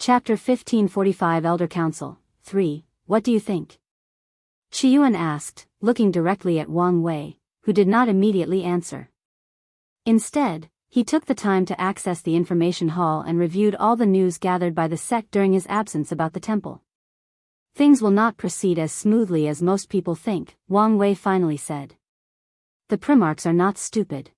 Chapter 1545 Elder Council, 3, What do you think? Qiyuan asked, looking directly at Wang Wei, who did not immediately answer. Instead, he took the time to access the information hall and reviewed all the news gathered by the sect during his absence about the temple. Things will not proceed as smoothly as most people think, Wang Wei finally said. The Primarchs are not stupid.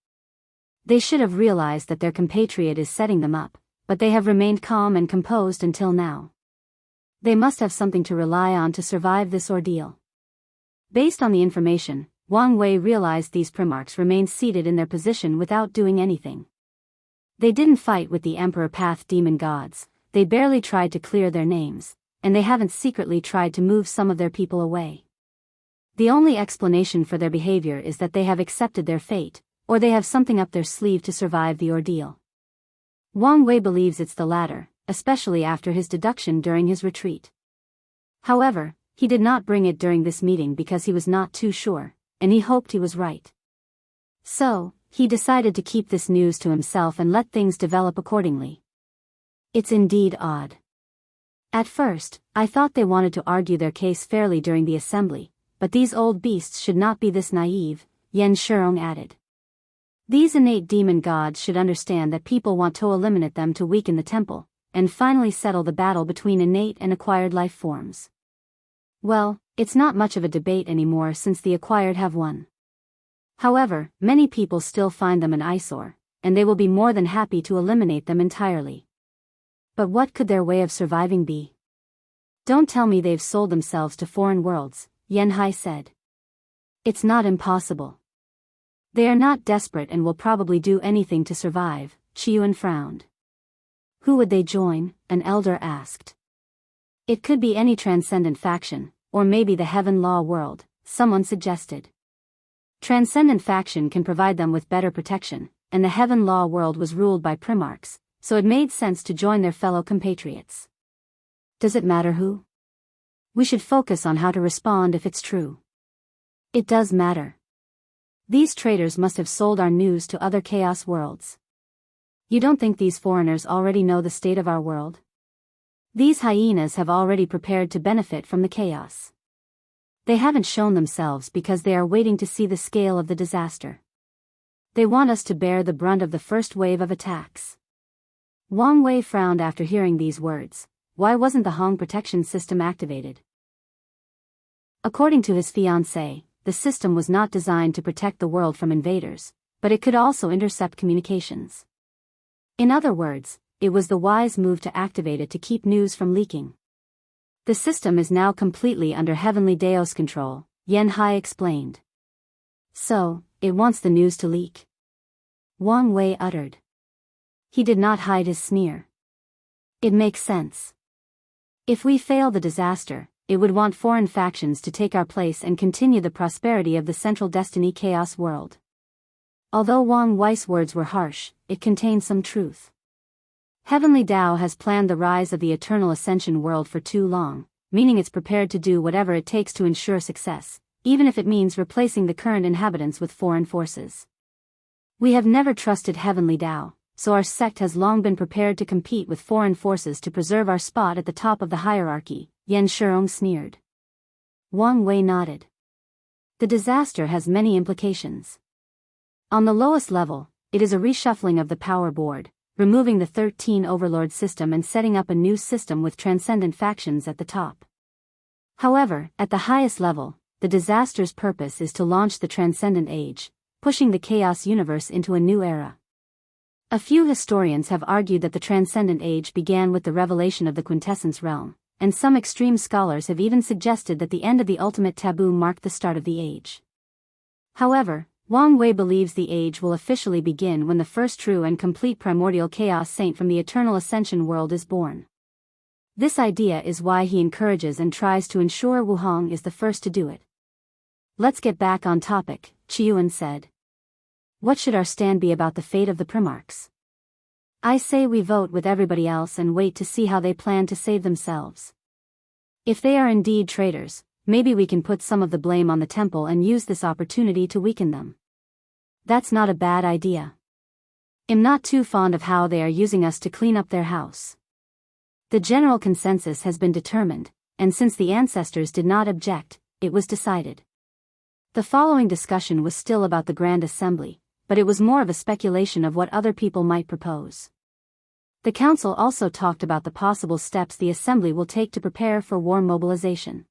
They should have realized that their compatriot is setting them up, but they have remained calm and composed until now. They must have something to rely on to survive this ordeal. Based on the information, Wang Wei realized these Primarchs remained seated in their position without doing anything. They didn't fight with the Emperor Path demon gods, they barely tried to clear their names, and they haven't secretly tried to move some of their people away. The only explanation for their behavior is that they have accepted their fate, or they have something up their sleeve to survive the ordeal. Wang Wei believes it's the latter, especially after his deduction during his retreat. However, he did not bring it during this meeting because he was not too sure, and he hoped he was right. So, he decided to keep this news to himself and let things develop accordingly. It's indeed odd. At first, I thought they wanted to argue their case fairly during the assembly, but these old beasts should not be this naive, Yan Shirong added. These innate demon gods should understand that people want to eliminate them to weaken the temple, and finally settle the battle between innate and acquired life forms. Well, it's not much of a debate anymore since the acquired have won. However, many people still find them an eyesore, and they will be more than happy to eliminate them entirely. But what could their way of surviving be? Don't tell me they've sold themselves to foreign worlds, Yan Hai said. It's not impossible. They are not desperate and will probably do anything to survive, Qiyuan frowned. Who would they join? An elder asked. It could be any transcendent faction, or maybe the Heaven Law world, someone suggested. Transcendent faction can provide them with better protection, and the Heaven Law world was ruled by Primarchs, so it made sense to join their fellow compatriots. Does it matter who? We should focus on how to respond if it's true. It does matter. These traitors must have sold our news to other chaos worlds. You don't think these foreigners already know the state of our world? These hyenas have already prepared to benefit from the chaos. They haven't shown themselves because they are waiting to see the scale of the disaster. They want us to bear the brunt of the first wave of attacks. Wang Wei frowned after hearing these words. Why wasn't the Hong protection system activated? According to his fiancée, the system was not designed to protect the world from invaders, but it could also intercept communications. In other words, it was the wise move to activate it to keep news from leaking. The system is now completely under Heavenly Dao's control, Yan Hai explained. So, it wants the news to leak. Wang Wei uttered. He did not hide his sneer. It makes sense. If we fail the disaster, it would want foreign factions to take our place and continue the prosperity of the Central Destiny Chaos world. Although Wang Wei's words were harsh, it contained some truth. Heavenly Dao has planned the rise of the Eternal Ascension world for too long, meaning it's prepared to do whatever it takes to ensure success, even if it means replacing the current inhabitants with foreign forces. We have never trusted Heavenly Dao, so our sect has long been prepared to compete with foreign forces to preserve our spot at the top of the hierarchy, Yan Shirong sneered. Wang Wei nodded. The disaster has many implications. On the lowest level, it is a reshuffling of the power board, removing the 13 overlord system and setting up a new system with transcendent factions at the top. However, at the highest level, the disaster's purpose is to launch the transcendent age, pushing the chaos universe into a new era. A few historians have argued that the transcendent age began with the revelation of the quintessence realm, and some extreme scholars have even suggested that the end of the ultimate taboo marked the start of the age. However, Wang Wei believes the age will officially begin when the first true and complete primordial chaos saint from the Eternal Ascension world is born. This idea is why he encourages and tries to ensure Wuhong is the first to do it. Let's get back on topic, Qiyuan said. What should our stand be about the fate of the Primarchs? I say we vote with everybody else and wait to see how they plan to save themselves. If they are indeed traitors, maybe we can put some of the blame on the temple and use this opportunity to weaken them. That's not a bad idea. I'm not too fond of how they are using us to clean up their house. The general consensus has been determined, and since the ancestors did not object, it was decided. The following discussion was still about the Grand Assembly, but it was more of a speculation of what other people might propose. The council also talked about the possible steps the assembly will take to prepare for war mobilization.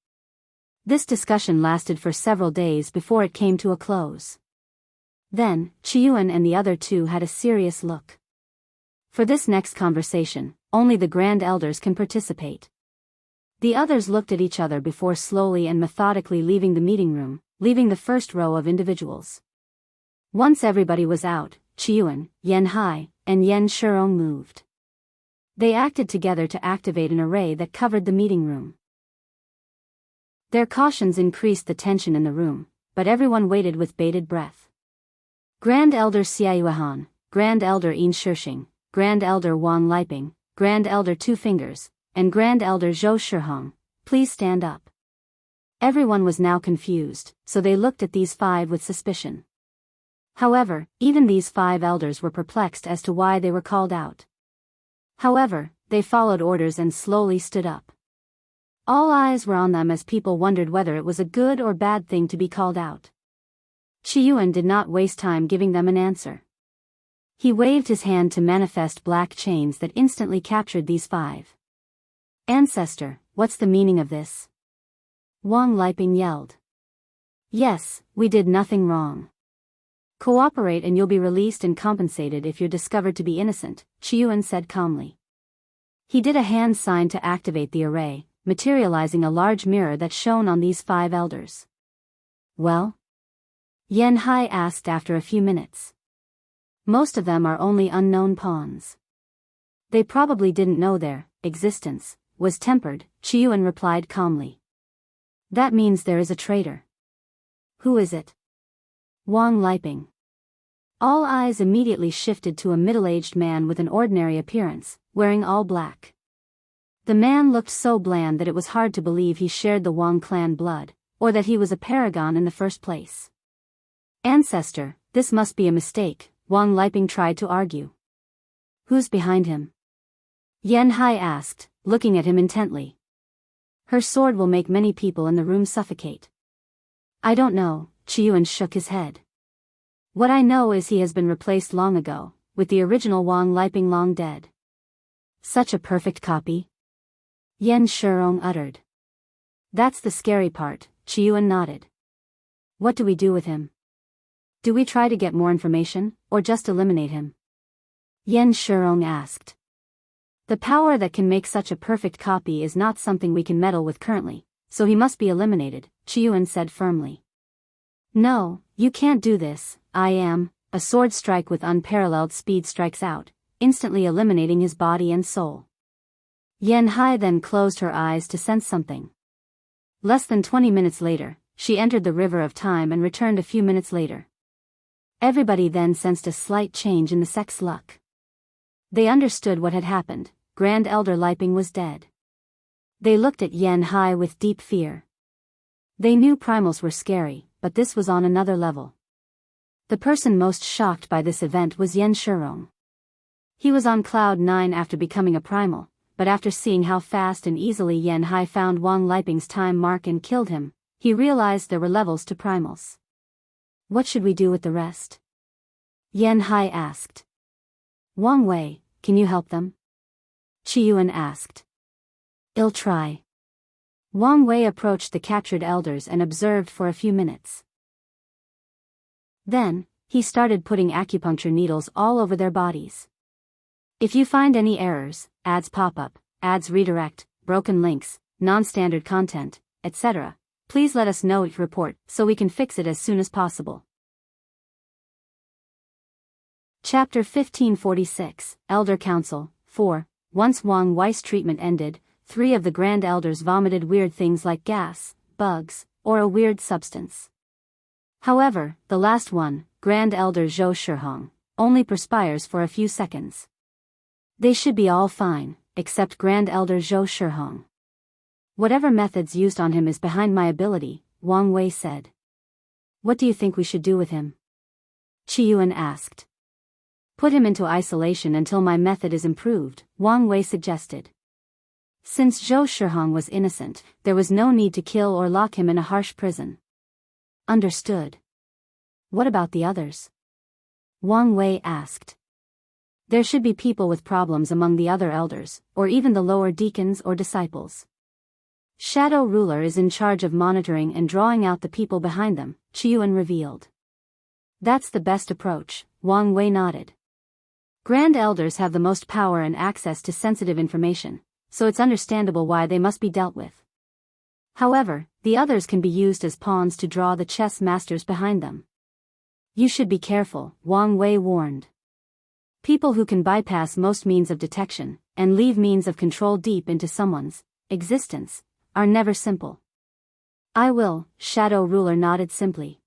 This discussion lasted for several days before it came to a close. Then, Qiyuan and the other two had a serious look. For this next conversation, only the Grand Elders can participate. The others looked at each other before slowly and methodically leaving the meeting room, leaving the first row of individuals. Once everybody was out, Qiyuan, Yan Hai, and Yan Shirong moved. They acted together to activate an array that covered the meeting room. Their cautions increased the tension in the room, but everyone waited with bated breath. Grand Elder Xiaoyuan, Grand Elder Yin Shishing, Grand Elder Wang Liping, Grand Elder Two Fingers, and Grand Elder Zhou Shihong, please stand up. Everyone was now confused, so they looked at these five with suspicion. However, even these five elders were perplexed as to why they were called out. However, they followed orders and slowly stood up. All eyes were on them as people wondered whether it was a good or bad thing to be called out. Qiyuan did not waste time giving them an answer. He waved his hand to manifest black chains that instantly captured these five. Ancestor, what's the meaning of this? Wang Liping yelled. Yes, we did nothing wrong. Cooperate and you'll be released and compensated if you're discovered to be innocent, Qiyuan said calmly. He did a hand sign to activate the array, materializing a large mirror that shone on these five elders. Well? Yan Hai asked after a few minutes. Most of them are only unknown pawns. They probably didn't know their existence was tempered, Qiyuan replied calmly. That means there is a traitor. Who is it? Wang Liping. All eyes immediately shifted to a middle-aged man with an ordinary appearance, wearing all black. The man looked so bland that it was hard to believe he shared the Wang clan blood, or that he was a paragon in the first place. Ancestor, this must be a mistake, Wang Liping tried to argue. Who's behind him? Yan Hai asked, looking at him intently. Her sword will make many people in the room suffocate. I don't know, Qiyuan shook his head. What I know is he has been replaced long ago, with the original Wang Liping long dead. Such a perfect copy? Yan Shirong uttered. That's the scary part, Qiyuan nodded. What do we do with him? Do we try to get more information, or just eliminate him? Yan Shirong asked. The power that can make such a perfect copy is not something we can meddle with currently, so he must be eliminated, Qiyuan said firmly. No, you can't do this, a sword strike with unparalleled speed strikes out, instantly eliminating his body and soul. Yan Hai then closed her eyes to sense something. Less than 20 minutes later, she entered the river of time and returned a few minutes later. Everybody then sensed a slight change in the sex luck. They understood what had happened, Grand Elder Liping was dead. They looked at Yan Hai with deep fear. They knew primals were scary, but this was on another level. The person most shocked by this event was Yan Shirong. He was on cloud 9 after becoming a primal, but after seeing how fast and easily Yan Hai found Wang Liping's time mark and killed him, he realized there were levels to primals. What should we do with the rest? Yan Hai asked. Wang Wei, can you help them? Qiyuan asked. I'll try. Wang Wei approached the captured elders and observed for a few minutes. Then, he started putting acupuncture needles all over their bodies. If you find any errors, ads pop up, ads redirect, broken links, non-standard content, etc., please let us know each report so we can fix it as soon as possible. Chapter 1546, Elder Council, 4. Once Wang Wei's treatment ended, 3 of the Grand Elders vomited weird things like gas, bugs, or a weird substance. However, the last one, Grand Elder Zhou Shihong, only perspires for a few seconds. They should be all fine, except Grand Elder Zhou Shihong. Whatever methods used on him is behind my ability, Wang Wei said. What do you think we should do with him? Qiyuan asked. Put him into isolation until my method is improved, Wang Wei suggested. Since Zhou Shihong was innocent, there was no need to kill or lock him in a harsh prison. Understood. What about the others? Wang Wei asked. There should be people with problems among the other elders, or even the lower deacons or disciples. Shadow Ruler is in charge of monitoring and drawing out the people behind them, Qiuan revealed. That's the best approach, Wang Wei nodded. Grand Elders have the most power and access to sensitive information, so it's understandable why they must be dealt with. However, the others can be used as pawns to draw the chess masters behind them. You should be careful, Wang Wei warned. People who can bypass most means of detection, and leave means of control deep into someone's existence, are never simple. I will, Shadow Ruler nodded simply.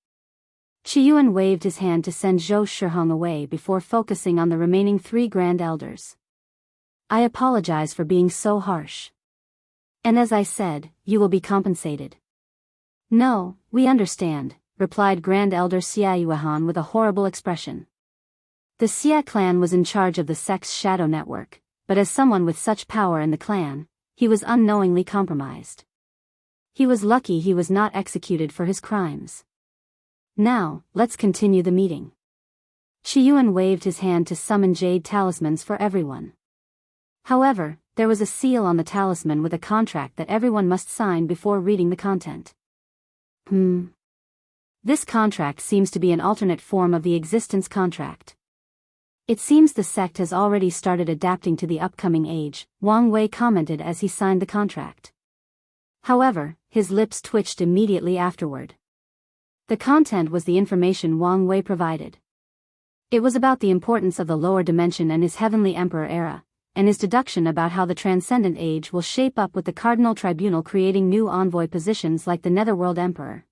Qiuan waved his hand to send Zhou Shihong away before focusing on the remaining 3 Grand Elders. I apologize for being so harsh. And as I said, you will be compensated. No, we understand, replied Grand Elder Xia Yuehan with a horrible expression. The Xia clan was in charge of the sect's shadow network, but as someone with such power in the clan, he was unknowingly compromised. He was lucky he was not executed for his crimes. Now, let's continue the meeting. Qiuan waved his hand to summon jade talismans for everyone. However, there was a seal on the talisman with a contract that everyone must sign before reading the content. This contract seems to be an alternate form of the existence contract. It seems the sect has already started adapting to the upcoming age, Wang Wei commented as he signed the contract. However, his lips twitched immediately afterward. The content was the information Wang Wei provided. It was about the importance of the lower dimension and his heavenly emperor era, and his deduction about how the transcendent age will shape up with the Cardinal Tribunal creating new envoy positions like the Netherworld Emperor.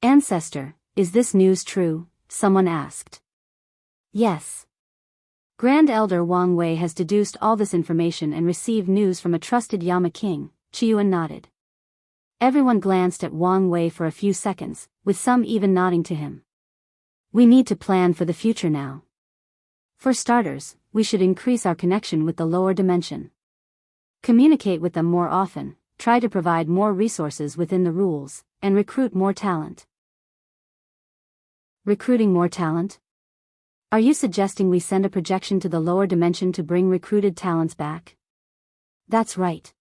Ancestor, is this news true? Someone asked. Yes. Grand Elder Wang Wei has deduced all this information and received news from a trusted Yama king, Qiuan nodded. Everyone glanced at Wang Wei for a few seconds, with some even nodding to him. We need to plan for the future now. For starters, we should increase our connection with the lower dimension. Communicate with them more often, try to provide more resources within the rules, and recruit more talent. Recruiting more talent? Are you suggesting we send a projection to the lower dimension to bring recruited talents back? That's right.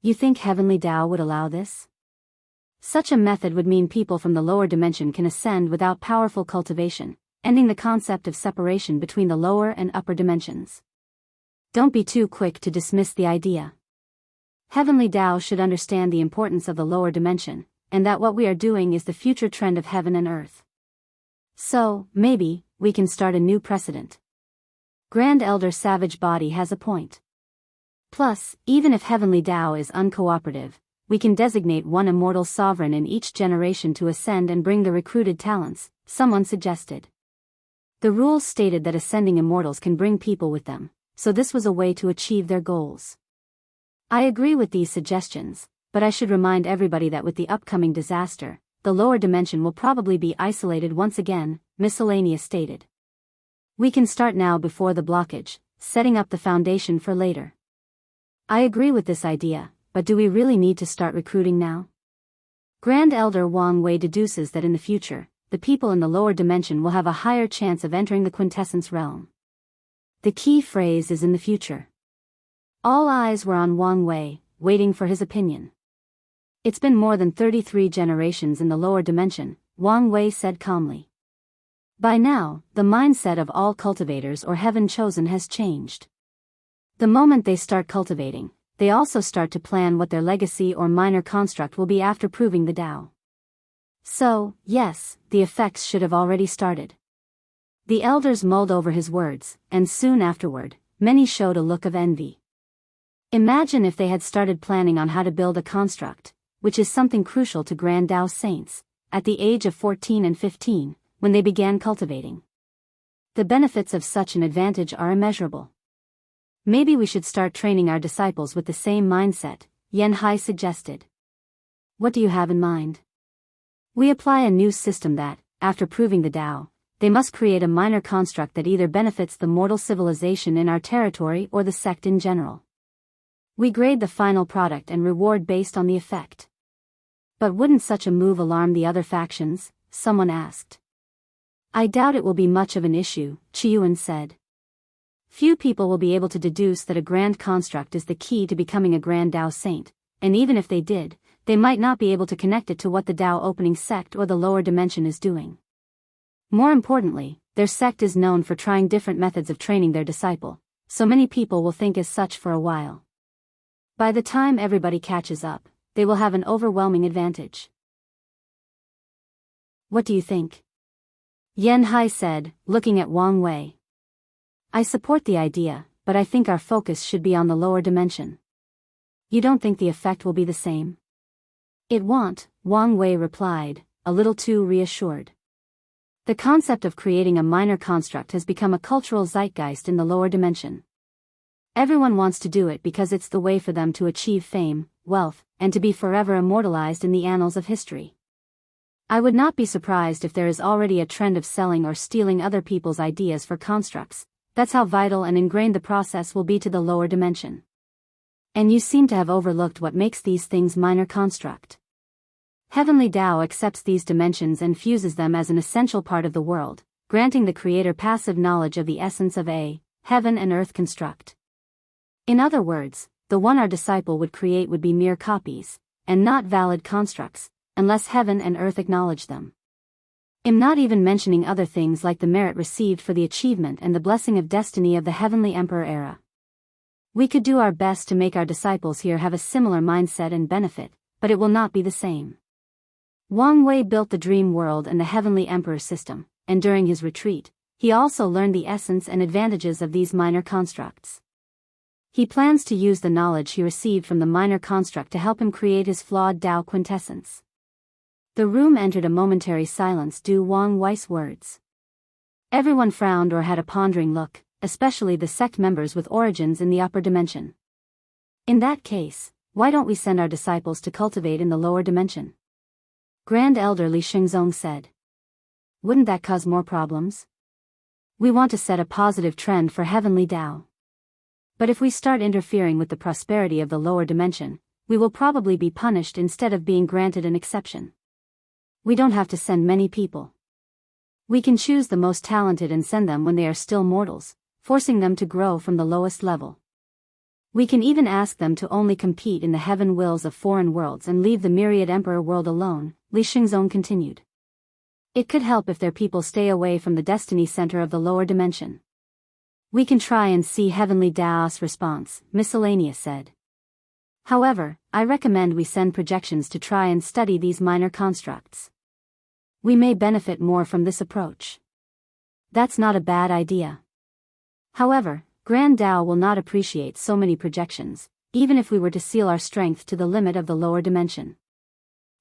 You think Heavenly Tao would allow this? Such a method would mean people from the lower dimension can ascend without powerful cultivation, ending the concept of separation between the lower and upper dimensions. Don't be too quick to dismiss the idea. Heavenly Tao should understand the importance of the lower dimension, and that what we are doing is the future trend of heaven and earth. So, maybe, we can start a new precedent. Grand Elder Savage Body has a point. Plus, even if Heavenly Tao is uncooperative, we can designate one immortal sovereign in each generation to ascend and bring the recruited talents, someone suggested. The rules stated that ascending immortals can bring people with them, so this was a way to achieve their goals. I agree with these suggestions, but I should remind everybody that with the upcoming disaster, the lower dimension will probably be isolated once again, Miscellaneous stated. We can start now before the blockage, setting up the foundation for later. I agree with this idea, but do we really need to start recruiting now? Grand Elder Wang Wei deduces that in the future, the people in the lower dimension will have a higher chance of entering the quintessence realm. The key phrase is in the future. All eyes were on Wang Wei, waiting for his opinion. It's been more than 33 generations in the lower dimension, Wang Wei said calmly. By now, the mindset of all cultivators or heaven chosen has changed. The moment they start cultivating, they also start to plan what their legacy or minor construct will be after proving the Tao. So, yes, the effects should have already started. The elders mulled over his words, and soon afterward, many showed a look of envy. Imagine if they had started planning on how to build a construct, which is something crucial to Grand Tao saints, at the age of 14 and 15, when they began cultivating. The benefits of such an advantage are immeasurable. Maybe we should start training our disciples with the same mindset, Yen Hai suggested. What do you have in mind? We apply a new system that, after proving the Tao, they must create a minor construct that either benefits the mortal civilization in our territory or the sect in general. We grade the final product and reward based on the effect. But wouldn't such a move alarm the other factions? Someone asked. I doubt it will be much of an issue, Chiyuan said. Few people will be able to deduce that a grand construct is the key to becoming a grand Dao saint, and even if they did, they might not be able to connect it to what the Dao opening sect or the lower dimension is doing. More importantly, their sect is known for trying different methods of training their disciple, so many people will think as such for a while. By the time everybody catches up, they will have an overwhelming advantage. What do you think? Yan Hai said, looking at Wang Wei. I support the idea, but I think our focus should be on the lower dimension. You don't think the effect will be the same? It won't, Wang Wei replied, a little too reassured. The concept of creating a minor construct has become a cultural zeitgeist in the lower dimension. Everyone wants to do it because it's the way for them to achieve fame, wealth, and to be forever immortalized in the annals of history. I would not be surprised if there is already a trend of selling or stealing other people's ideas for constructs. That's how vital and ingrained the process will be to the lower dimension. And you seem to have overlooked what makes these things minor construct. Heavenly Tao accepts these dimensions and fuses them as an essential part of the world, granting the creator passive knowledge of the essence of a heaven and earth construct. In other words, the one our disciple would create would be mere copies, and not valid constructs, unless heaven and earth acknowledge them. I'm not even mentioning other things like the merit received for the achievement and the blessing of destiny of the heavenly emperor era. We could do our best to make our disciples here have a similar mindset and benefit, but it will not be the same. Wang Wei built the dream world and the heavenly emperor system, and during his retreat, he also learned the essence and advantages of these minor constructs. He plans to use the knowledge he received from the minor construct to help him create his flawed Tao quintessence. The room entered a momentary silence due Wang Wei's words. Everyone frowned or had a pondering look, especially the sect members with origins in the upper dimension. In that case, why don't we send our disciples to cultivate in the lower dimension? Grand Elder Li Xingzong said. Wouldn't that cause more problems? We want to set a positive trend for heavenly Tao. But if we start interfering with the prosperity of the lower dimension, we will probably be punished instead of being granted an exception. We don't have to send many people. We can choose the most talented and send them when they are still mortals, forcing them to grow from the lowest level. We can even ask them to only compete in the heaven wills of foreign worlds and leave the myriad emperor world alone, Li Xingzong continued. It could help if their people stay away from the destiny center of the lower dimension. We can try and see heavenly Tao's response, Miscellaneous said. However, I recommend we send projections to try and study these minor constructs. We may benefit more from this approach. That's not a bad idea. However, Grand Tao will not appreciate so many projections, even if we were to seal our strength to the limit of the lower dimension.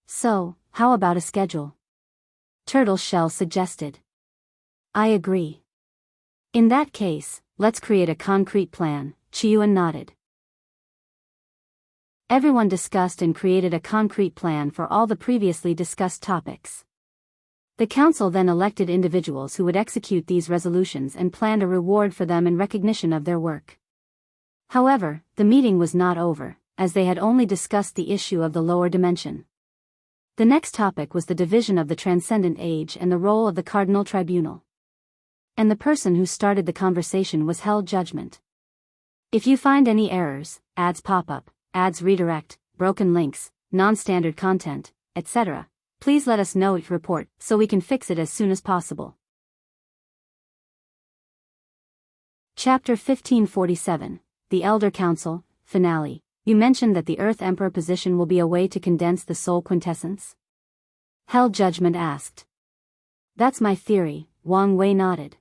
So, how about a schedule? Turtle Shell suggested. I agree. In that case, let's create a concrete plan, Chiyuan nodded. Everyone discussed and created a concrete plan for all the previously discussed topics. The council then elected individuals who would execute these resolutions and planned a reward for them in recognition of their work. However, the meeting was not over, as they had only discussed the issue of the lower dimension. The next topic was the division of the transcendent age and the role of the cardinal tribunal. And the person who started the conversation was held judgment. If you find any errors, ads pop up, ads redirect, broken links, non-standard content, etc., please let us know each report so we can fix it as soon as possible. Chapter 1547, The Elder Council, Finale. You mentioned that the Earth Emperor position will be a way to condense the soul quintessence? Held Judgment asked. That's my theory, Wang Wei nodded.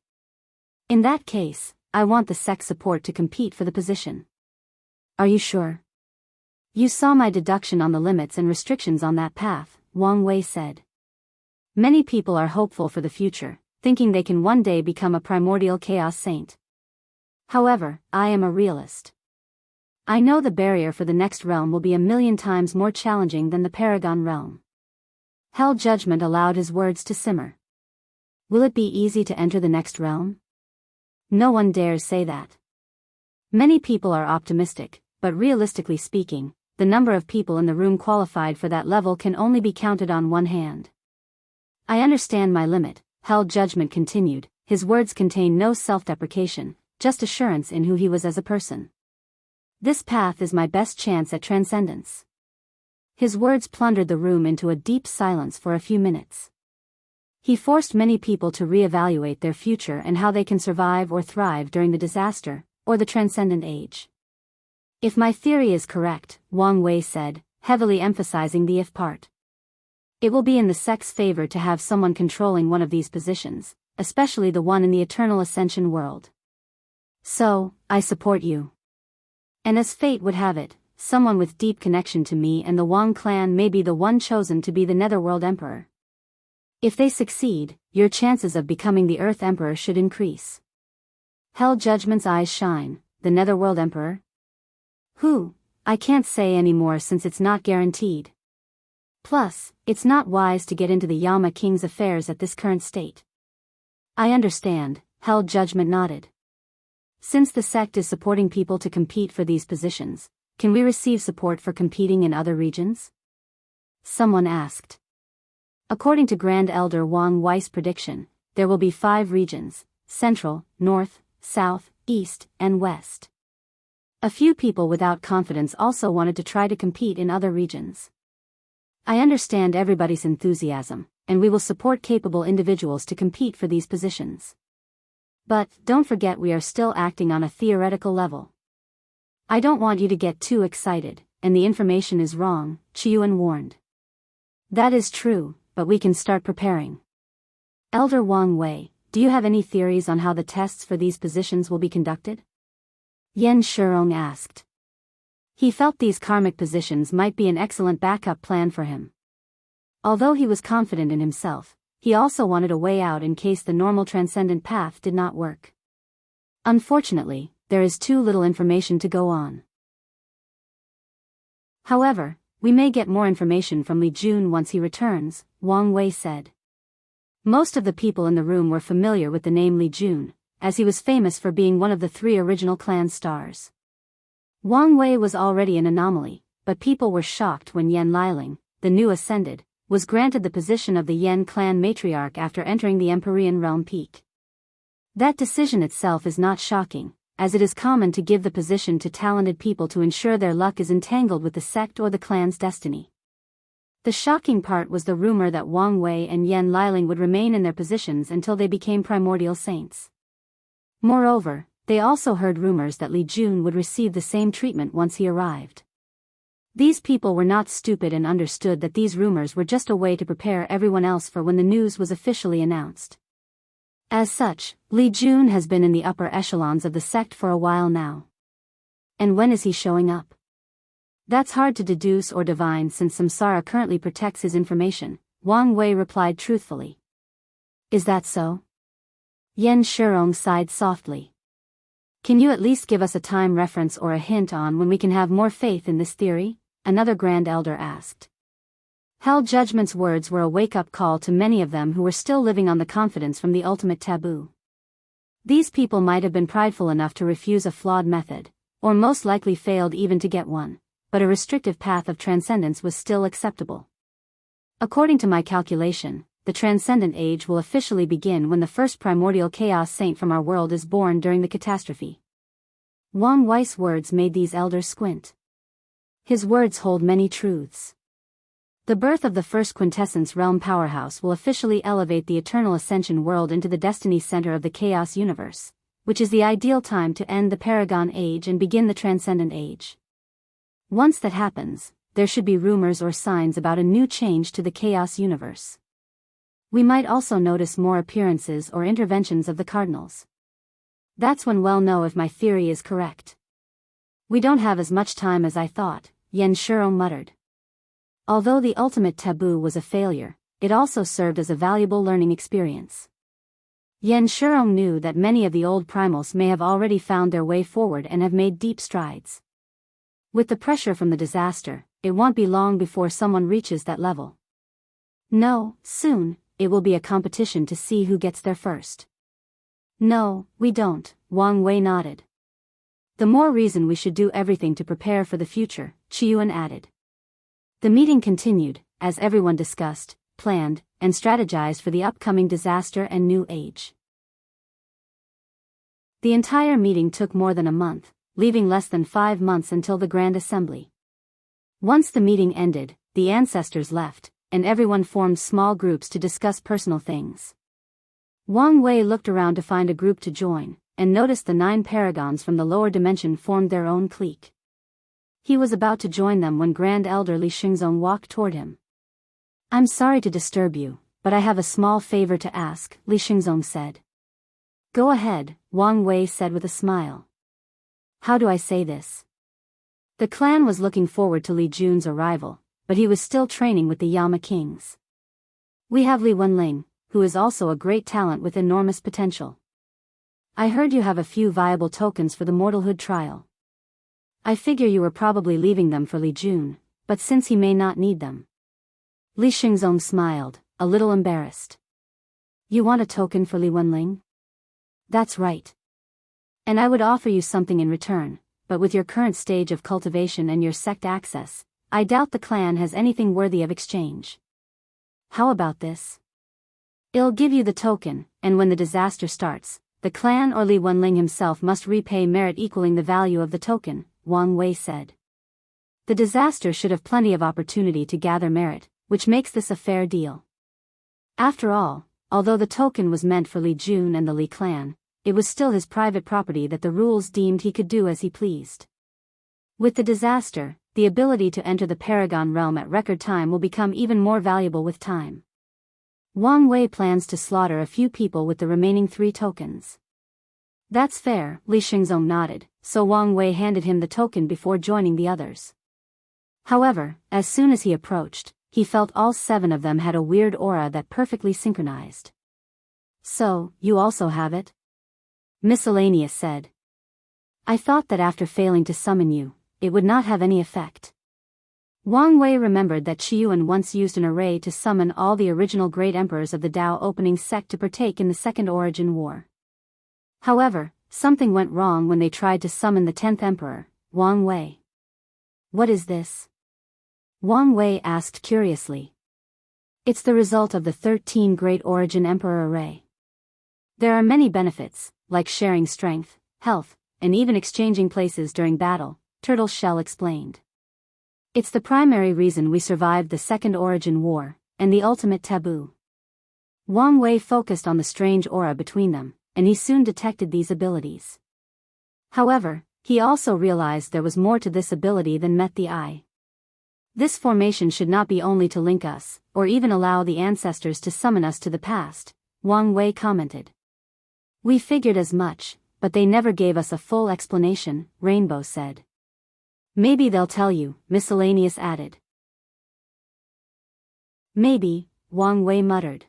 In that case, I want the sect support to compete for the position. Are you sure? You saw my deduction on the limits and restrictions on that path, Wang Wei said. Many people are hopeful for the future, thinking they can one day become a primordial chaos saint. However, I am a realist. I know the barrier for the next realm will be 1,000,000 times more challenging than the Paragon realm. Held Judgment allowed his words to simmer. Will it be easy to enter the next realm? No one dares say that. Many people are optimistic, but realistically speaking, the number of people in the room qualified for that level can only be counted on one hand. I understand my limit, Held Judgment continued. His words contained no self-deprecation, just assurance in who he was as a person. This path is my best chance at transcendence. His words plundered the room into a deep silence for a few minutes. He forced many people to reevaluate their future and how they can survive or thrive during the disaster, or the transcendent age. If my theory is correct, Wang Wei said, heavily emphasizing the if part. It will be in the sect's favor to have someone controlling one of these positions, especially the one in the eternal ascension world. So, I support you. And as fate would have it, someone with deep connection to me and the Wang clan may be the one chosen to be the Netherworld Emperor. If they succeed, your chances of becoming the Earth Emperor should increase. Held Judgment's eyes shine. The Netherworld Emperor? Who? I can't say anymore since it's not guaranteed. Plus, it's not wise to get into the Yama King's affairs at this current state. I understand, Held Judgment nodded. Since the sect is supporting people to compete for these positions, can we receive support for competing in other regions? Someone asked. According to Grand Elder Wang Wei's prediction, there will be 5 regions: Central, North, South, East, and West. A few people without confidence also wanted to try to compete in other regions. I understand everybody's enthusiasm, and we will support capable individuals to compete for these positions. But, don't forget we are still acting on a theoretical level. I don't want you to get too excited, and the information is wrong, Qiuan warned. That is true, but we can start preparing. Elder Wang Wei, do you have any theories on how the tests for these positions will be conducted? Yan Shirong asked. He felt these karmic positions might be an excellent backup plan for him. Although he was confident in himself, he also wanted a way out in case the normal transcendent path did not work. Unfortunately, there is too little information to go on. However, we may get more information from Li Jun once he returns, Wang Wei said. Most of the people in the room were familiar with the name Li Jun, as he was famous for being one of the 3 original clan stars. Wang Wei was already an anomaly, but people were shocked when Yan Liling, the new ascended, was granted the position of the Yan clan matriarch after entering the Empyrean realm peak. That decision itself is not shocking, as it is common to give the position to talented people to ensure their luck is entangled with the sect or the clan's destiny. The shocking part was the rumor that Wang Wei and Yan Liling would remain in their positions until they became primordial saints. Moreover, they also heard rumors that Li Jun would receive the same treatment once he arrived. These people were not stupid and understood that these rumors were just a way to prepare everyone else for when the news was officially announced. As such, Li Jun has been in the upper echelons of the sect for a while now. And when is he showing up? That's hard to deduce or divine since Samsara currently protects his information, Wang Wei replied truthfully. Is that so? Yan Shirong sighed softly. Can you at least give us a time reference or a hint on when we can have more faith in this theory? Another Grand Elder asked. Held Judgment's words were a wake-up call to many of them who were still living on the confidence from the ultimate taboo. These people might have been prideful enough to refuse a flawed method, or most likely failed even to get one, but a restrictive path of transcendence was still acceptable. According to my calculation, the transcendent age will officially begin when the first primordial chaos saint from our world is born during the catastrophe. Wang Wei's words made these elders squint. His words hold many truths. The birth of the first quintessence realm powerhouse will officially elevate the eternal ascension world into the destiny center of the chaos universe, which is the ideal time to end the paragon age and begin the transcendent age. Once that happens, there should be rumors or signs about a new change to the chaos universe. We might also notice more appearances or interventions of the cardinals. That's when we'll know if my theory is correct. We don't have as much time as I thought, Yan Shirong muttered. Although the ultimate taboo was a failure, it also served as a valuable learning experience. Yan Shirong knew that many of the old primals may have already found their way forward and have made deep strides. With the pressure from the disaster, it won't be long before someone reaches that level. No, soon, it will be a competition to see who gets there first. No, we don't, Wang Wei nodded. The more reason we should do everything to prepare for the future, Qiyuan added. The meeting continued, as everyone discussed, planned, and strategized for the upcoming disaster and new age. The entire meeting took more than a month, leaving less than 5 months until the Grand Assembly. Once the meeting ended, the ancestors left, and everyone formed small groups to discuss personal things. Wang Wei looked around to find a group to join, and noticed the 9 paragons from the lower dimension formed their own clique. He was about to join them when Grand Elder Li Xingzong walked toward him. "I'm sorry to disturb you, but I have a small favor to ask," Li Xingzong said. "Go ahead," Wang Wei said with a smile. "How do I say this?" The clan was looking forward to Li Jun's arrival, but he was still training with the Yama kings. "We have Li Wenling, who is also a great talent with enormous potential. I heard you have a few viable tokens for the mortalhood trial. I figure you were probably leaving them for Li Jun, but since he may not need them." Li Xingzong smiled, a little embarrassed. "You want a token for Li Wenling?" "That's right. And I would offer you something in return, but with your current stage of cultivation and your sect access, I doubt the clan has anything worthy of exchange. How about this? I'll give you the token, and when the disaster starts, the clan or Li Wenling himself must repay merit equaling the value of the token," Wang Wei said. "The disaster should have plenty of opportunity to gather merit, which makes this a fair deal. After all, although the token was meant for Li Jun and the Li clan, it was still his private property that the rules deemed he could do as he pleased. With the disaster, the ability to enter the Paragon realm at record time will become even more valuable with time. Wang Wei plans to slaughter a few people with the remaining 3 tokens." "That's fair," Li Xingzong nodded, so Wang Wei handed him the token before joining the others. However, as soon as he approached, he felt all 7 of them had a weird aura that perfectly synchronized. "So, you also have it?" Miscellaneous said. "I thought that after failing to summon you, it would not have any effect." Wang Wei remembered that Qiyuan once used an array to summon all the original great emperors of the Tao opening sect to partake in the Second Origin War. However, something went wrong when they tried to summon the 10th emperor, Wang Wei. "What is this?" Wang Wei asked curiously. "It's the result of the 13 Great Origin Emperor array. There are many benefits, like sharing strength, health, and even exchanging places during battle," Turtle Shell explained. "It's the primary reason we survived the Second Origin War, and the ultimate taboo." Wang Wei focused on the strange aura between them, and he soon detected these abilities. However, he also realized there was more to this ability than met the eye. "This formation should not be only to link us, or even allow the ancestors to summon us to the past," Wang Wei commented. "We figured as much, but they never gave us a full explanation," Rainbow said. "Maybe they'll tell you," Miscellaneous added. "Maybe," Wang Wei muttered.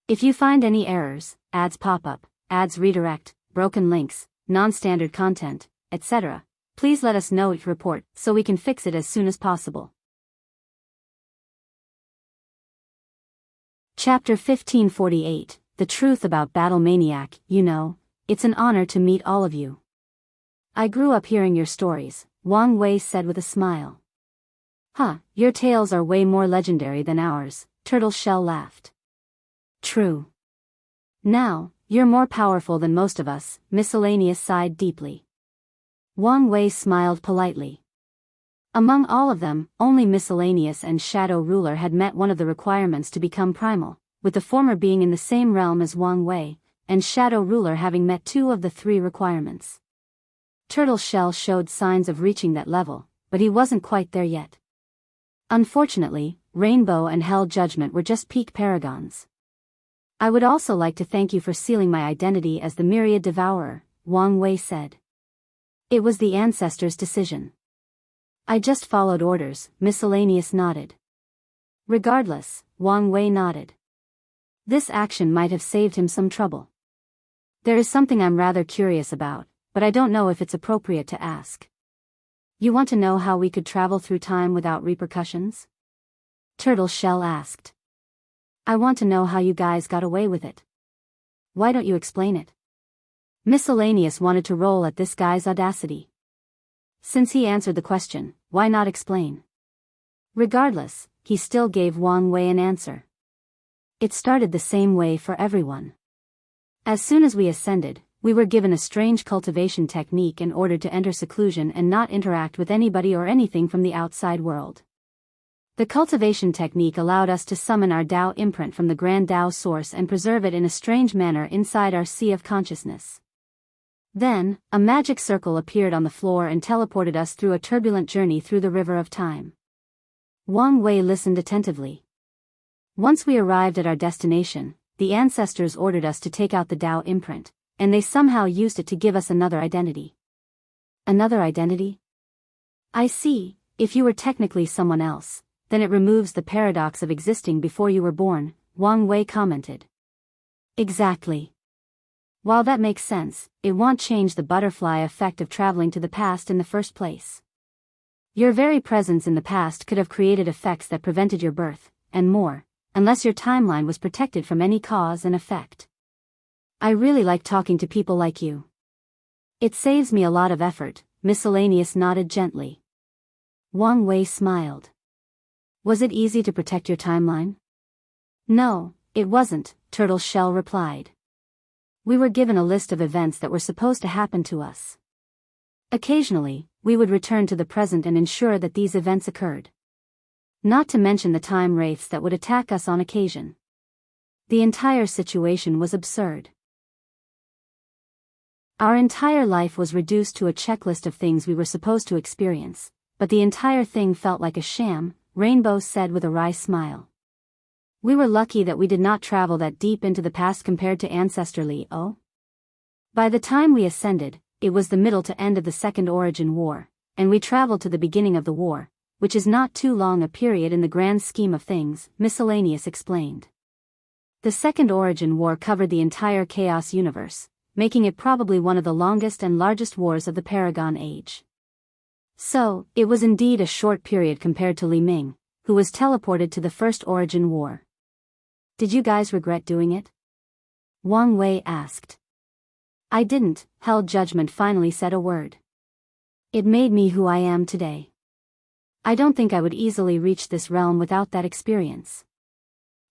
"If you find any errors, ads pop up, ads redirect, broken links, non-standard content, etc., please let us know each report so we can fix it as soon as possible." Chapter 1548, The Truth About Battle Maniac. "You know, it's an honor to meet all of you. I grew up hearing your stories," Wang Wei said with a smile. "Huh, your tales are way more legendary than ours," Turtle Shell laughed. "True. Now, you're more powerful than most of us," Miscellaneous sighed deeply. Wang Wei smiled politely. Among all of them, only Miscellaneous and Shadow Ruler had met one of the requirements to become primal, with the former being in the same realm as Wang Wei, and Shadow Ruler having met 2 of the 3 requirements. Turtle Shell showed signs of reaching that level, but he wasn't quite there yet. Unfortunately, Rainbow and Hell Judgment were just peak paragons. "I would also like to thank you for sealing my identity as the Myriad Devourer," Wang Wei said. "It was the ancestors' decision. I just followed orders," Miscellaneous nodded. Regardless, Wang Wei nodded. This action might have saved him some trouble. "There is something I'm rather curious about, but I don't know if it's appropriate to ask. You want to know how we could travel through time without repercussions?" Turtle Shell asked. "I want to know how you guys got away with it. Why don't you explain it?" Miscellaneous wanted to roll at this guy's audacity. Since he answered the question, why not explain? Regardless, he still gave Wang Wei an answer. It started the same way for everyone. As soon as we ascended, we were given a strange cultivation technique in order to enter seclusion and not interact with anybody or anything from the outside world. The cultivation technique allowed us to summon our Tao imprint from the grand Tao source and preserve it in a strange manner inside our sea of consciousness. Then, a magic circle appeared on the floor and teleported us through a turbulent journey through the river of time. Wang Wei listened attentively. Once we arrived at our destination, the ancestors ordered us to take out the Tao imprint, and they somehow used it to give us another identity. Another identity? I see, if you were technically someone else, then it removes the paradox of existing before you were born, Wang Wei commented. Exactly. While that makes sense, it won't change the butterfly effect of traveling to the past in the first place. Your very presence in the past could have created effects that prevented your birth, and more, unless your timeline was protected from any cause and effect. I really like talking to people like you. It saves me a lot of effort, Miscellaneous nodded gently. Wang Wei smiled. Was it easy to protect your timeline? No, it wasn't, Turtle Shell replied. We were given a list of events that were supposed to happen to us. Occasionally, we would return to the present and ensure that these events occurred. Not to mention the time wraiths that would attack us on occasion. The entire situation was absurd. Our entire life was reduced to a checklist of things we were supposed to experience, but the entire thing felt like a sham, Rainbow said with a wry smile. We were lucky that we did not travel that deep into the past compared to Ancestor Li-O. By the time we ascended, it was the middle to end of the Second Origin War, and we traveled to the beginning of the war, which is not too long a period in the grand scheme of things, Miscellaneous explained. The Second Origin War covered the entire Chaos universe, making it probably one of the longest and largest wars of the Paragon Age. So, it was indeed a short period compared to Li Ming, who was teleported to the First Origin War. Did you guys regret doing it? Wang Wei asked. I didn't, Held Judgment finally said a word. It made me who I am today. I don't think I would easily reach this realm without that experience.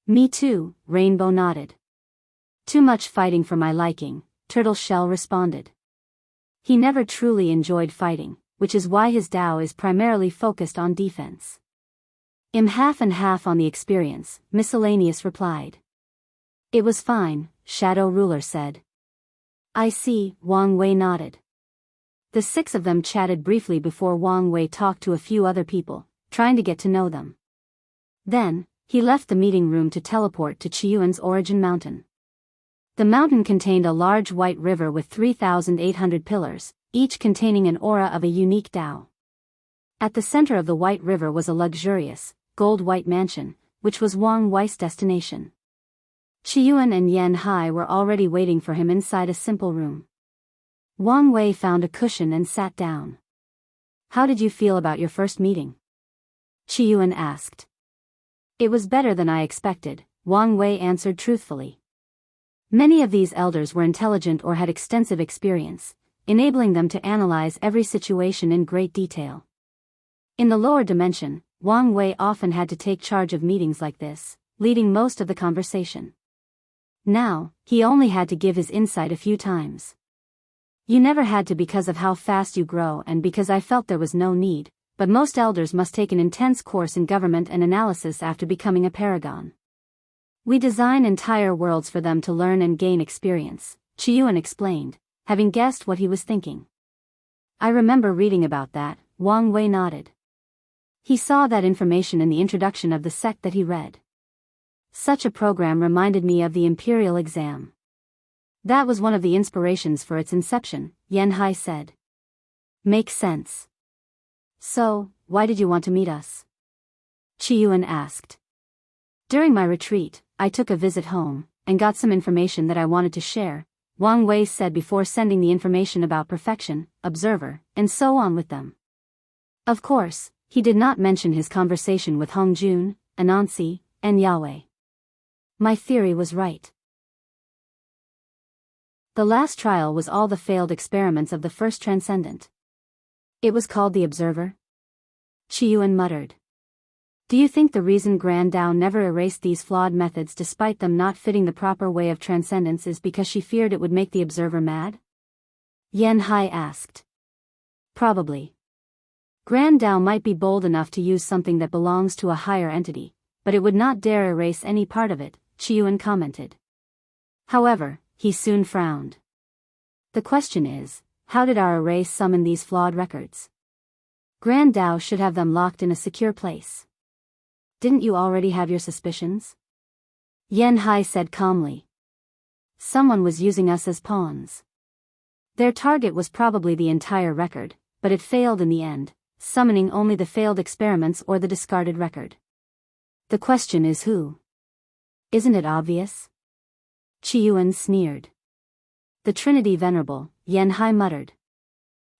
Me too, Rainbow nodded. Too much fighting for my liking, Turtle Shell responded. He never truly enjoyed fighting, which is why his Tao is primarily focused on defense. I'm half and half on the experience, Miscellaneous replied. It was fine, Shadow Ruler said. I see, Wang Wei nodded. The six of them chatted briefly before Wang Wei talked to a few other people, trying to get to know them. Then, he left the meeting room to teleport to Qiyuan's Origin Mountain. The mountain contained a large white river with 3,800 pillars, each containing an aura of a unique Tao. At the center of the white river was a luxurious, gold-white mansion, which was Wang Wei's destination. Qiyuan and Yan Hai were already waiting for him inside a simple room. Wang Wei found a cushion and sat down. How did you feel about your first meeting? Qiyuan asked. It was better than I expected, Wang Wei answered truthfully. Many of these elders were intelligent or had extensive experience, enabling them to analyze every situation in great detail. In the lower dimension, Wang Wei often had to take charge of meetings like this, leading most of the conversation. Now, he only had to give his insight a few times. You never had to because of how fast you grow and because I felt there was no need, but most elders must take an intense course in government and analysis after becoming a paragon. We design entire worlds for them to learn and gain experience, Qiyuan explained, having guessed what he was thinking. I remember reading about that, Wang Wei nodded. He saw that information in the introduction of the sect that he read. Such a program reminded me of the Imperial exam. That was one of the inspirations for its inception, Yan Hai said. Makes sense. So, why did you want to meet us? Qiyuan asked. During my retreat, I took a visit home, and got some information that I wanted to share, Wang Wei said before sending the information about perfection, observer, and so on with them. Of course, he did not mention his conversation with Hong Jun, Anansi, and Yahweh. My theory was right. The last trial was all the failed experiments of the first transcendent. It was called the Observer? Qiyuan muttered. Do you think the reason Grand Tao never erased these flawed methods despite them not fitting the proper way of transcendence is because she feared it would make the observer mad? Yan Hai asked. Probably. Grand Tao might be bold enough to use something that belongs to a higher entity, but it would not dare erase any part of it, Qiyuan commented. However, he soon frowned. The question is, how did our erase summon these flawed records? Grand Tao should have them locked in a secure place. Didn't you already have your suspicions? Yan Hai said calmly. Someone was using us as pawns. Their target was probably the entire record, but it failed in the end, summoning only the failed experiments or the discarded record. The question is who? Isn't it obvious? Qiyuan sneered. The Trinity Venerable, Yan Hai muttered.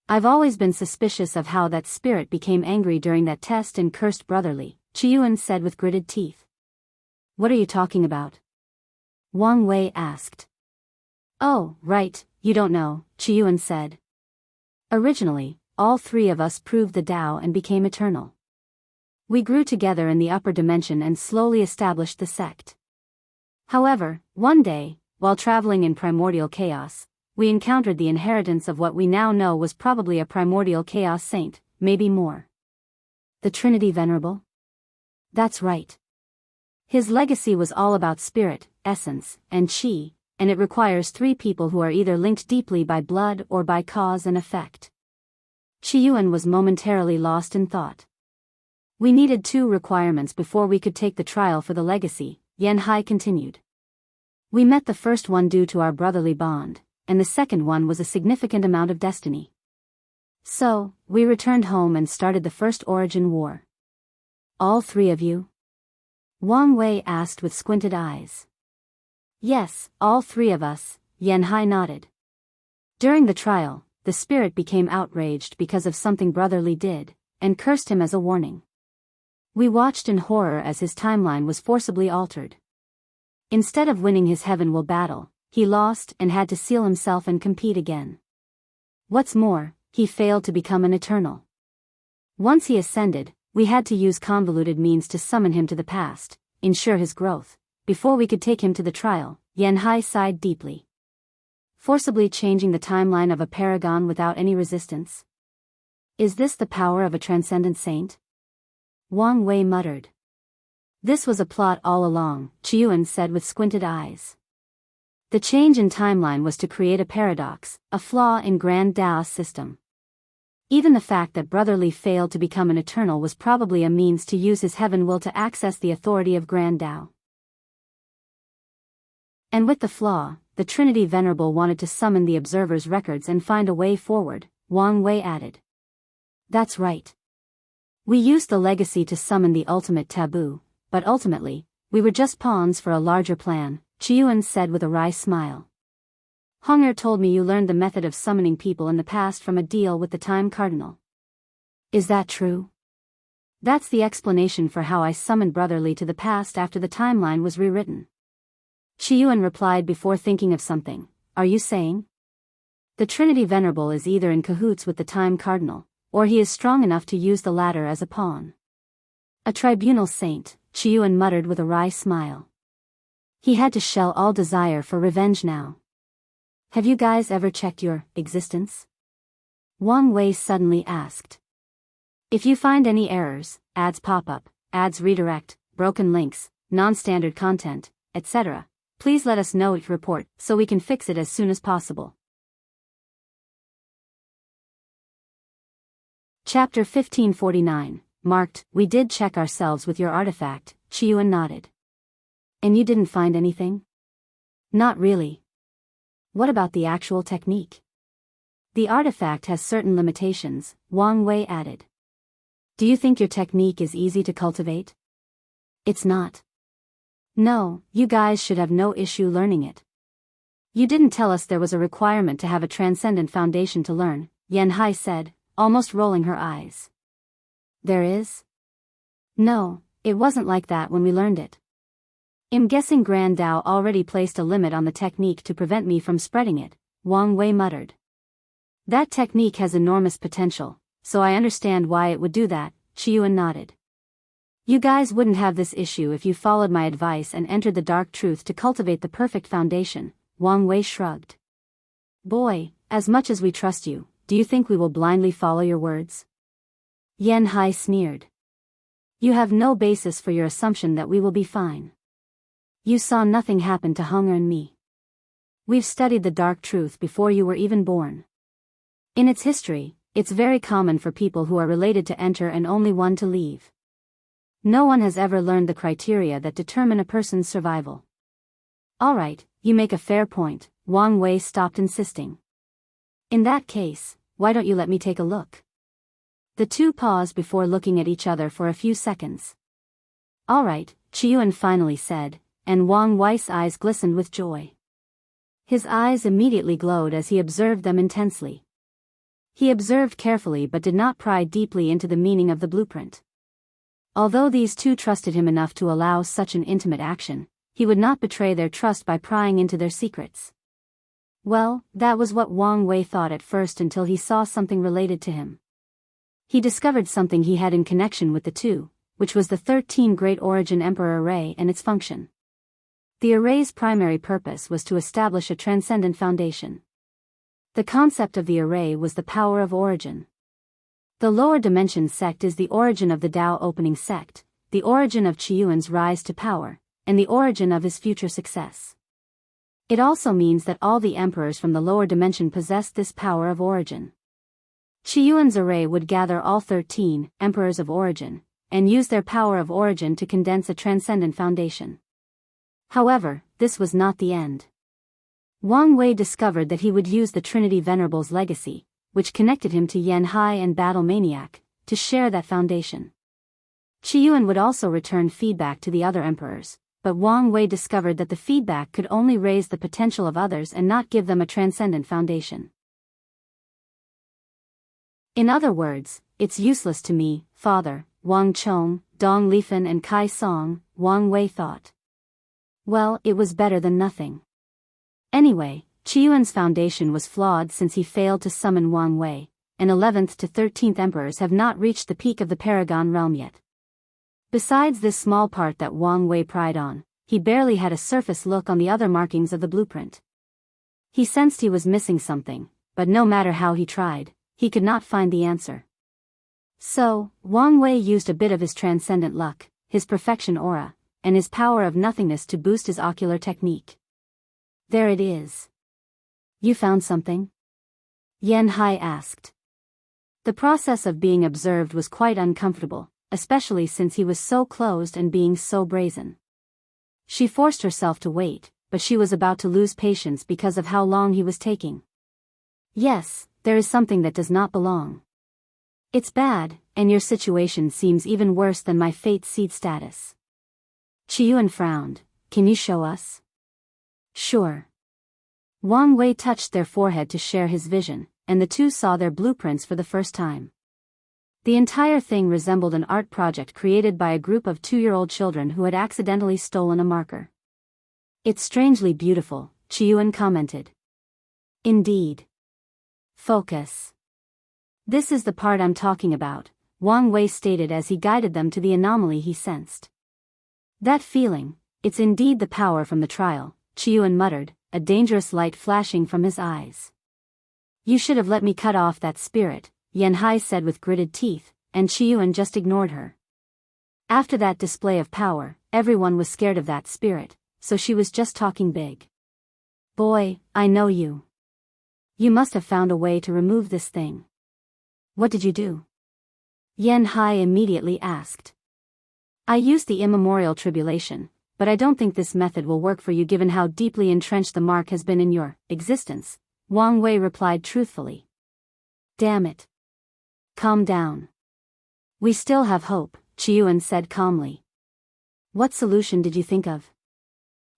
I've always been suspicious of how that spirit became angry during that test and cursed brotherly, Qiyuan said with gritted teeth. What are you talking about? Wang Wei asked. Oh, right, you don't know, Qiyuan said. Originally, all three of us proved the Tao and became eternal. We grew together in the upper dimension and slowly established the sect. However, one day, while traveling in primordial chaos, we encountered the inheritance of what we now know was probably a primordial chaos saint, maybe more. The Trinity Venerable? That's right. His legacy was all about spirit, essence, and chi, and it requires three people who are either linked deeply by blood or by cause and effect. Qiyuan was momentarily lost in thought. We needed two requirements before we could take the trial for the legacy, Yan Hai continued. We met the first one due to our brotherly bond, and the second one was a significant amount of destiny. So, we returned home and started the First Origin War. All three of you? Wang Wei asked with squinted eyes. Yes, all three of us, Yan Hai nodded. During the trial, the spirit became outraged because of something brotherly did, and cursed him as a warning. We watched in horror as his timeline was forcibly altered. Instead of winning his heaven will battle, he lost and had to seal himself and compete again. What's more, he failed to become an eternal. Once he ascended, we had to use convoluted means to summon him to the past, ensure his growth. Before we could take him to the trial, Yan Hai sighed deeply. Forcibly changing the timeline of a paragon without any resistance? Is this the power of a transcendent saint? Wang Wei muttered. This was a plot all along, Qiyuan said with squinted eyes. The change in timeline was to create a paradox, a flaw in Grand Tao's system. Even the fact that Brotherly failed to become an eternal was probably a means to use his heaven will to access the authority of Grand Tao. And with the flaw, the Trinity Venerable wanted to summon the Observer's records and find a way forward, Wang Wei added. That's right. We used the legacy to summon the ultimate taboo, but ultimately, we were just pawns for a larger plan, Qiyuan said with a wry smile. Hunger told me you learned the method of summoning people in the past from a deal with the Time Cardinal. Is that true? That's the explanation for how I summoned Brotherly to the past after the timeline was rewritten. Qiyuan replied before thinking of something. Are you saying? The Trinity Venerable is either in cahoots with the Time Cardinal, or he is strong enough to use the latter as a pawn. A tribunal saint, Qiyuan muttered with a wry smile. He had to shell all desire for revenge now. Have you guys ever checked your existence? Wang Wei suddenly asked. If you find any errors, ads pop up, ads redirect, broken links, non-standard content, etc., please let us know it report so we can fix it as soon as possible. Chapter 1549, marked, We did check ourselves with your artifact, Qiyuan nodded. And you didn't find anything? Not really. What about the actual technique? The artifact has certain limitations, Wang Wei added. Do you think your technique is easy to cultivate? It's not. No, you guys should have no issue learning it. You didn't tell us there was a requirement to have a transcendent foundation to learn, Yan Hai said, almost rolling her eyes. There is? No, it wasn't like that when we learned it. I'm guessing Grand Tao already placed a limit on the technique to prevent me from spreading it, Wang Wei muttered. That technique has enormous potential, so I understand why it would do that, Qiyuan nodded. You guys wouldn't have this issue if you followed my advice and entered the dark truth to cultivate the perfect foundation, Wang Wei shrugged. Boy, as much as we trust you, do you think we will blindly follow your words? Yan Hai sneered. You have no basis for your assumption that we will be fine. You saw nothing happen to Hunger and me. We've studied the dark truth before you were even born. In its history, it's very common for people who are related to enter and only one to leave. No one has ever learned the criteria that determine a person's survival. Alright, you make a fair point, Wang Wei stopped insisting. In that case, why don't you let me take a look? The two paused before looking at each other for a few seconds. Alright, Qiyuan finally said, and Wang Wei's eyes glistened with joy. His eyes immediately glowed as he observed them intensely. He observed carefully but did not pry deeply into the meaning of the blueprint. Although these two trusted him enough to allow such an intimate action, he would not betray their trust by prying into their secrets. Well, that was what Wang Wei thought at first until he saw something related to him. He discovered something he had in connection with the two, which was the 13 Great Origin Emperor array and its function. The array's primary purpose was to establish a transcendent foundation. The concept of the array was the power of origin. The lower dimension sect is the origin of the Tao opening sect, the origin of Qiyuan's rise to power, and the origin of his future success. It also means that all the emperors from the lower dimension possessed this power of origin. Qiyuan's array would gather all 13 emperors of origin, and use their power of origin to condense a transcendent foundation. However, this was not the end. Wang Wei discovered that he would use the Trinity Venerable's legacy, which connected him to Yan Hai and Battle Maniac, to share that foundation. Qiyuan would also return feedback to the other emperors, but Wang Wei discovered that the feedback could only raise the potential of others and not give them a transcendent foundation. In other words, it's useless to me, Father, Wang Chong, Dong Lifan and Kai Song, Wang Wei thought. Well, it was better than nothing. Anyway, Qiyuan's foundation was flawed since he failed to summon Wang Wei, and 11th to 13th emperors have not reached the peak of the Paragon realm yet. Besides this small part that Wang Wei pried on, he barely had a surface look on the other markings of the blueprint. He sensed he was missing something, but no matter how he tried, he could not find the answer. So, Wang Wei used a bit of his transcendent luck, his perfection aura, and his power of nothingness to boost his ocular technique. There it is. You found something? Yan Hai asked. The process of being observed was quite uncomfortable, especially since he was so closed and being so brazen. She forced herself to wait, but she was about to lose patience because of how long he was taking. Yes, there is something that does not belong. It's bad, and your situation seems even worse than my fate seed status. Qiyuan frowned. Can you show us? Sure. Wang Wei touched their forehead to share his vision, and the two saw their blueprints for the first time. The entire thing resembled an art project created by a group of 2-year-old children who had accidentally stolen a marker. It's strangely beautiful, Qiyuan commented. Indeed. Focus. This is the part I'm talking about, Wang Wei stated as he guided them to the anomaly he sensed. That feeling, it's indeed the power from the trial, Qiyuan muttered, a dangerous light flashing from his eyes. You should have let me cut off that spirit, Yan Hai said with gritted teeth, and Qiyuan just ignored her. After that display of power, everyone was scared of that spirit, so she was just talking big. Boy, I know you. You must have found a way to remove this thing. What did you do? Yan Hai immediately asked. I used the immemorial tribulation, but I don't think this method will work for you given how deeply entrenched the mark has been in your existence, Wang Wei replied truthfully. Damn it. Calm down. We still have hope, Qiyuan said calmly. What solution did you think of?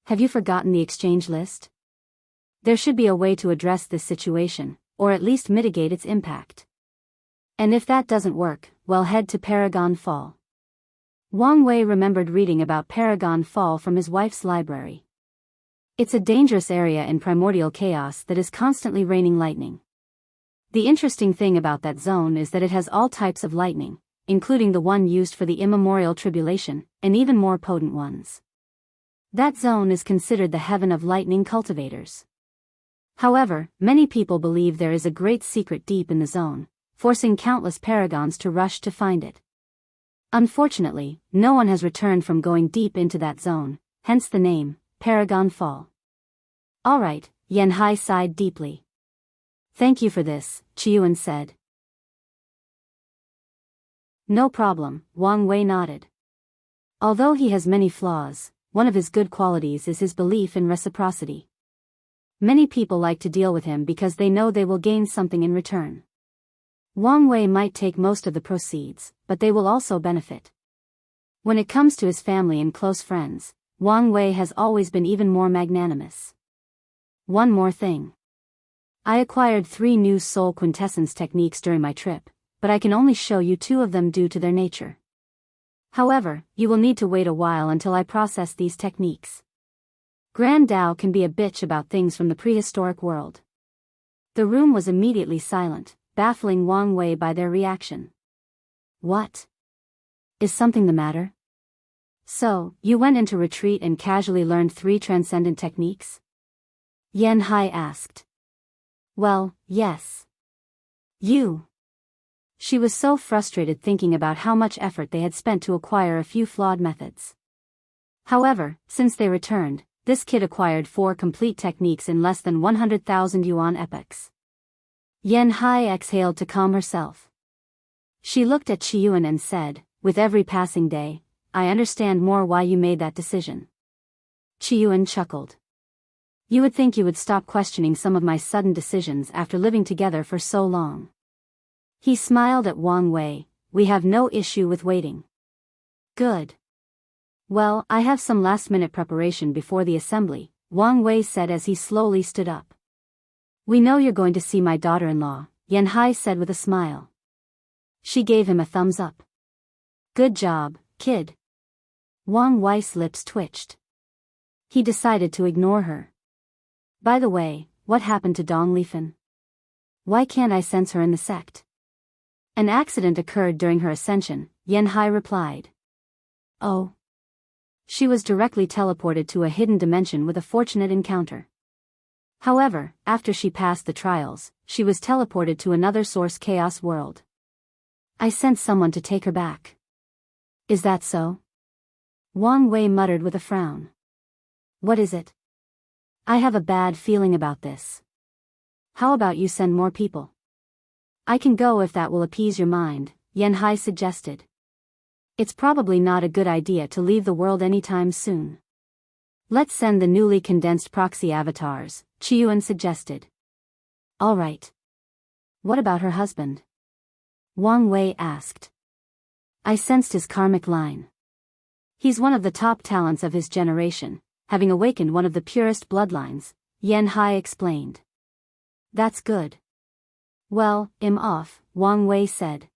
Have you forgotten the exchange list? There should be a way to address this situation, or at least mitigate its impact. And if that doesn't work, well, head to Paragon Fall. Wang Wei remembered reading about Paragon Fall from his wife's library. It's a dangerous area in primordial chaos that is constantly raining lightning. The interesting thing about that zone is that it has all types of lightning, including the one used for the immemorial tribulation, and even more potent ones. That zone is considered the heaven of lightning cultivators. However, many people believe there is a great secret deep in the zone, forcing countless paragons to rush to find it. Unfortunately, no one has returned from going deep into that zone, hence the name, Paragon Fall. Alright, Yanhai sighed deeply. Thank you for this, Chiyuan said. No problem, Wang Wei nodded. Although he has many flaws, one of his good qualities is his belief in reciprocity. Many people like to deal with him because they know they will gain something in return. Wang Wei might take most of the proceeds, but they will also benefit. When it comes to his family and close friends, Wang Wei has always been even more magnanimous. One more thing. I acquired 3 new soul quintessence techniques during my trip, but I can only show you 2 of them due to their nature. However, you will need to wait a while until I process these techniques. Grand Tao can be a bitch about things from the prehistoric world. The room was immediately silent, baffling Wang Wei by their reaction. What? Is something the matter? So, you went into retreat and casually learned 3 transcendent techniques? Yanhai asked. Well, yes. You. She was so frustrated thinking about how much effort they had spent to acquire a few flawed methods. However, since they returned, this kid acquired 4 complete techniques in less than 100,000 yuan epochs. Yanhai exhaled to calm herself. She looked at Chiyuan and said, with every passing day, I understand more why you made that decision. Chiyuan chuckled. You would think you would stop questioning some of my sudden decisions after living together for so long. He smiled at Wang Wei. We have no issue with waiting. Good. Well, I have some last-minute preparation before the assembly, Wang Wei said as he slowly stood up. We know you're going to see my daughter-in-law, Yanhai said with a smile. She gave him a thumbs up. Good job, kid. Wang Wei's lips twitched. He decided to ignore her. By the way, what happened to Dong Lifen? Why can't I sense her in the sect? An accident occurred during her ascension, Yanhai replied. Oh. She was directly teleported to a hidden dimension with a fortunate encounter. However, after she passed the trials, she was teleported to another source chaos world. I sent someone to take her back. Is that so? Wang Wei muttered with a frown. What is it? I have a bad feeling about this. How about you send more people? I can go if that will appease your mind, Yanhai suggested. It's probably not a good idea to leave the world anytime soon. Let's send the newly condensed proxy avatars, Chiyuan suggested. All right. What about her husband? Wang Wei asked. I sensed his karmic line. He's one of the top talents of his generation, having awakened one of the purest bloodlines, Yanhai explained. That's good. Well, I'm off, Wang Wei said.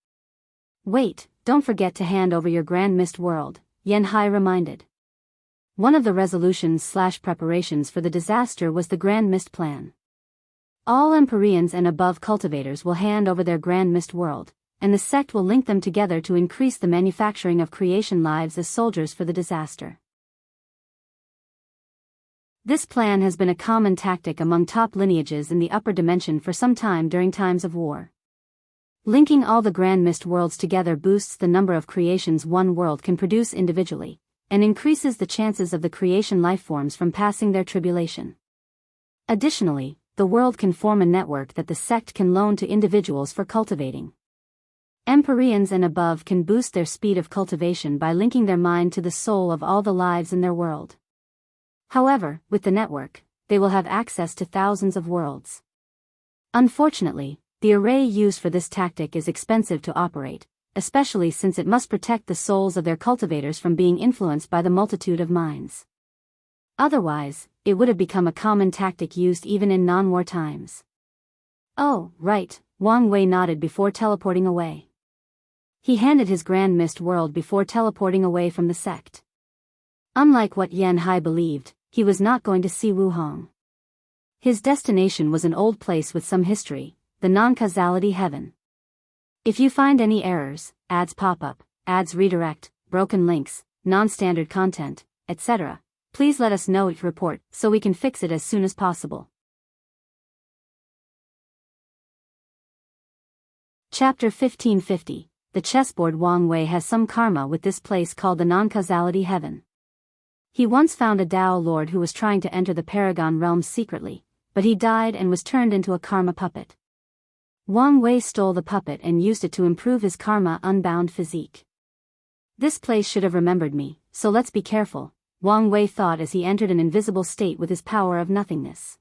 Wait, don't forget to hand over your Grand Mist World, Yanhai reminded. One of the resolutions/preparations for the disaster was the Grand Mist Plan. All Empyreans and above cultivators will hand over their Grand Mist World, and the sect will link them together to increase the manufacturing of creation lives as soldiers for the disaster. This plan has been a common tactic among top lineages in the upper dimension for some time during times of war. Linking all the Grand Mist Worlds together boosts the number of creations one world can produce individually, and increases the chances of the creation lifeforms from passing their tribulation. Additionally, the world can form a network that the sect can loan to individuals for cultivating. Empyreans and above can boost their speed of cultivation by linking their mind to the soul of all the lives in their world. However, with the network, they will have access to thousands of worlds. Unfortunately, the array used for this tactic is expensive to operate, especially since it must protect the souls of their cultivators from being influenced by the multitude of minds. Otherwise, it would have become a common tactic used even in non-war times. Oh, right, Wang Wei nodded before teleporting away. He handed his Grand Mist World before teleporting away from the sect. Unlike what Yanhai believed, he was not going to see Wu Hong. His destination was an old place with some history, the non-causality heaven. If you find any errors, ads pop up, ads redirect, broken links, non-standard content, etc., please let us know each report so we can fix it as soon as possible. Chapter 1550. The Chessboard. Wang Wei has some karma with this place called the non-causality heaven. He once found a Dao lord who was trying to enter the Paragon realms secretly, but he died and was turned into a karma puppet. Wang Wei stole the puppet and used it to improve his karma unbound physique. This place should have remembered me, so let's be careful, Wang Wei thought as he entered an invisible state with his power of nothingness.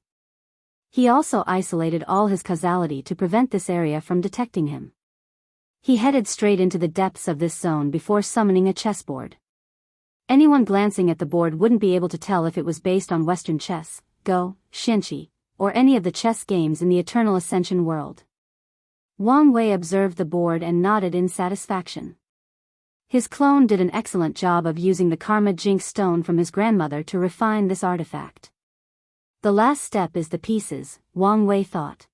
He also isolated all his causality to prevent this area from detecting him. He headed straight into the depths of this zone before summoning a chessboard. Anyone glancing at the board wouldn't be able to tell if it was based on Western chess, Go, Xianqi, or any of the chess games in the Eternal Ascension world. Wang Wei observed the board and nodded in satisfaction. His clone did an excellent job of using the Karma Jinx stone from his grandmother to refine this artifact. The last step is the pieces, Wang Wei thought.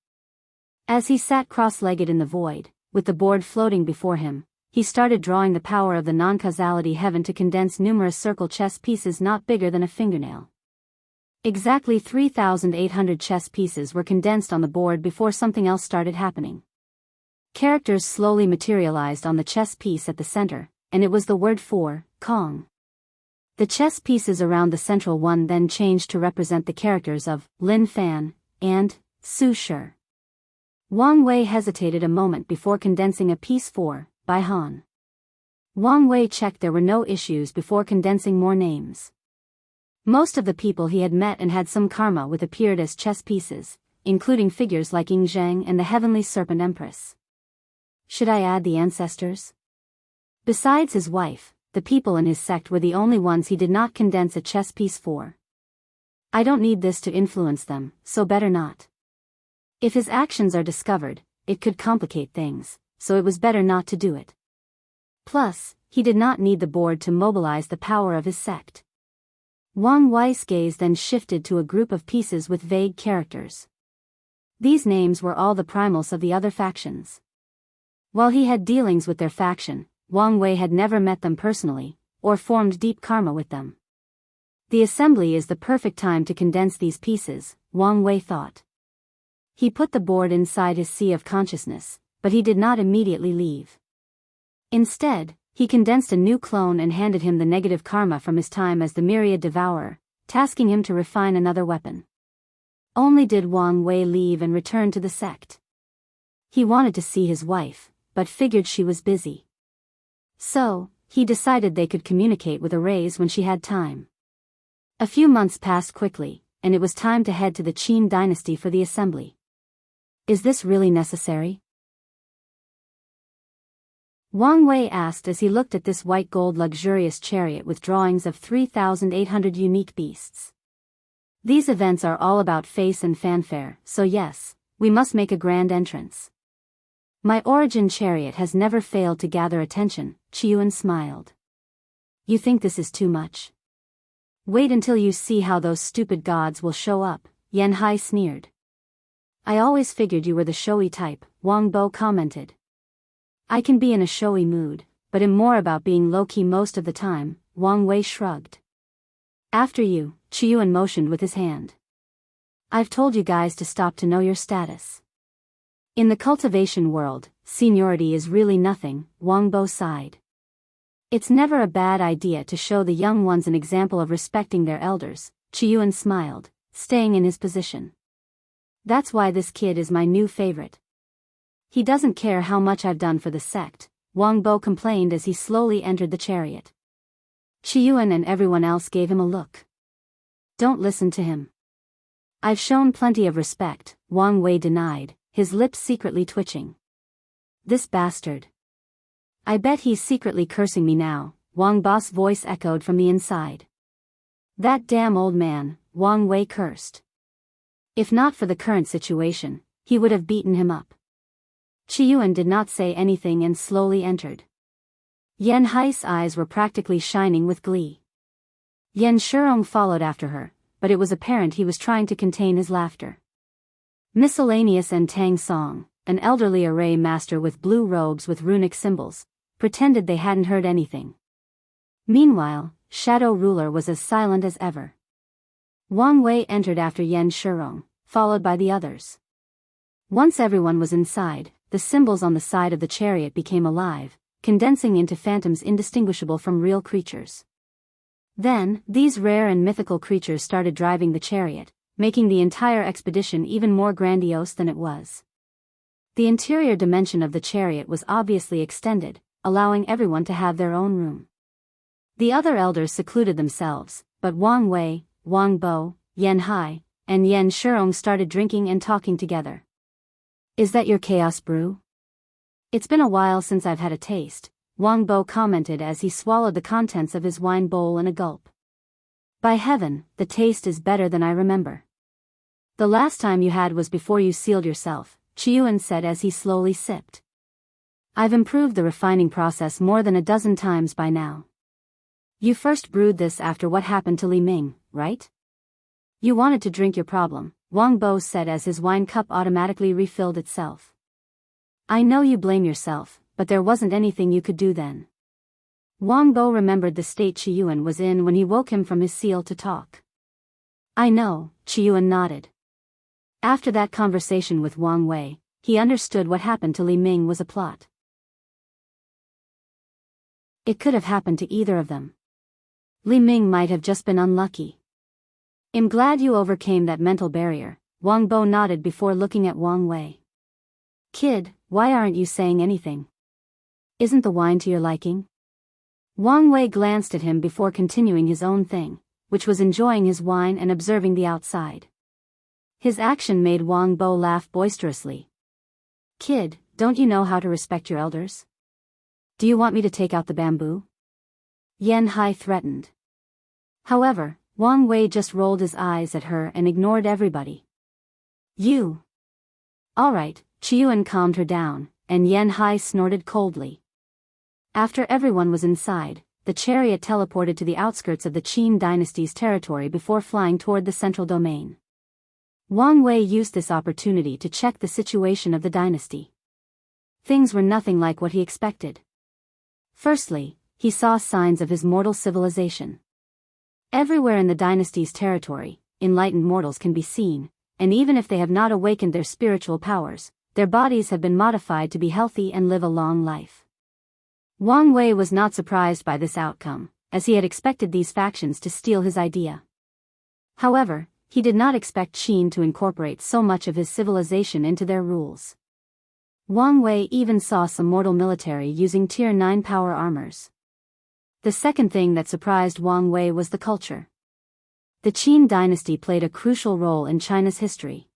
As he sat cross-legged in the void, with the board floating before him, he started drawing the power of the non-causality heaven to condense numerous circle chess pieces not bigger than a fingernail. Exactly 3,800 chess pieces were condensed on the board before something else started happening. Characters slowly materialized on the chess piece at the center, and it was the word for Kong. The chess pieces around the central one then changed to represent the characters of Lin Fan and Su Shi. Wang Wei hesitated a moment before condensing a piece for Bai Han. Wang Wei checked there were no issues before condensing more names. Most of the people he had met and had some karma with appeared as chess pieces, including figures like Ying Zheng and the Heavenly Serpent Empress. Should I add the ancestors? Besides his wife, the people in his sect were the only ones he did not condense a chess piece for. I don't need this to influence them, so better not. If his actions are discovered, it could complicate things, so it was better not to do it. Plus, he did not need the board to mobilize the power of his sect. Wang Wei's gaze then shifted to a group of pieces with vague characters. These names were all the primals of the other factions. While he had dealings with their faction, Wang Wei had never met them personally, or formed deep karma with them. The assembly is the perfect time to condense these pieces, Wang Wei thought. He put the board inside his sea of consciousness, but he did not immediately leave. Instead, he condensed a new clone and handed him the negative karma from his time as the Myriad Devourer, tasking him to refine another weapon. Only did Wang Wei leave and return to the sect. He wanted to see his wife, but figured she was busy. So, he decided they could communicate with arrays when she had time. A few months passed quickly, and it was time to head to the Qin dynasty for the assembly. Is this really necessary? Wang Wei asked as he looked at this white gold luxurious chariot with drawings of 3,800 unique beasts. These events are all about face and fanfare, so yes, we must make a grand entrance. My origin chariot has never failed to gather attention, Qiuan smiled. You think this is too much? Wait until you see how those stupid gods will show up, Yan Hai sneered. I always figured you were the showy type, Wang Bo commented. I can be in a showy mood, but am more about being low-key most of the time, Wang Wei shrugged. After you, Qiuan motioned with his hand. I've told you guys to stop to know your status. In the cultivation world, seniority is really nothing, Wang Bo sighed. It's never a bad idea to show the young ones an example of respecting their elders, Qiuan smiled, staying in his position. That's why this kid is my new favorite. He doesn't care how much I've done for the sect, Wang Bo complained as he slowly entered the chariot. Qiuan and everyone else gave him a look. Don't listen to him. I've shown plenty of respect, Wang Wei denied, his lips secretly twitching. This bastard. I bet he's secretly cursing me now, Wang Bo's voice echoed from the inside. That damn old man, Wang Wei cursed. If not for the current situation, he would have beaten him up. Qiuan did not say anything and slowly entered. Yan Hai's eyes were practically shining with glee. Yan Shurong followed after her, but it was apparent he was trying to contain his laughter. Miscellaneous and Tang Song, an elderly array master with blue robes with runic symbols, pretended they hadn't heard anything. Meanwhile, Shadow Ruler was as silent as ever. Wang Wei entered after Yan Shirong, followed by the others. Once everyone was inside, the symbols on the side of the chariot became alive, condensing into phantoms indistinguishable from real creatures. Then, these rare and mythical creatures started driving the chariot, making the entire expedition even more grandiose than it was. The interior dimension of the chariot was obviously extended, allowing everyone to have their own room. The other elders secluded themselves, but Wang Wei, Wang Bo, Yan Hai, and Yan Shirong started drinking and talking together. "Is that your chaos brew?" "It's been a while since I've had a taste," Wang Bo commented as he swallowed the contents of his wine bowl in a gulp. "By heaven, the taste is better than I remember." "The last time you had was before you sealed yourself," Chiyuan said as he slowly sipped. "I've improved the refining process more than a dozen times by now." "You first brewed this after what happened to Li Ming, right?" "You wanted to drink your problem," Wang Bo said as his wine cup automatically refilled itself. "I know you blame yourself, but there wasn't anything you could do then." Wang Bo remembered the state Chiyuan was in when he woke him from his seal to talk. "I know," Chiyuan nodded. After that conversation with Wang Wei, he understood what happened to Li Ming was a plot. It could have happened to either of them. Li Ming might have just been unlucky. "I'm glad you overcame that mental barrier," Wang Bo nodded before looking at Wang Wei. "Kid, why aren't you saying anything? Isn't the wine to your liking?" Wang Wei glanced at him before continuing his own thing, which was enjoying his wine and observing the outside. His action made Wang Bo laugh boisterously. "Kid, don't you know how to respect your elders? Do you want me to take out the bamboo?" Yan Hai threatened. However, Wang Wei just rolled his eyes at her and ignored everybody. "You." "All right," Chiyuan calmed her down, and Yan Hai snorted coldly. After everyone was inside, the chariot teleported to the outskirts of the Qin dynasty's territory before flying toward the central domain. Wang Wei used this opportunity to check the situation of the dynasty. Things were nothing like what he expected. Firstly, he saw signs of his mortal civilization. Everywhere in the dynasty's territory, enlightened mortals can be seen, and even if they have not awakened their spiritual powers, their bodies have been modified to be healthy and live a long life. Wang Wei was not surprised by this outcome, as he had expected these factions to steal his idea. However, he did not expect Qin to incorporate so much of his civilization into their rules. Wang Wei even saw some mortal military using Tier 9 power armors. The second thing that surprised Wang Wei was the culture. The Qin dynasty played a crucial role in China's history.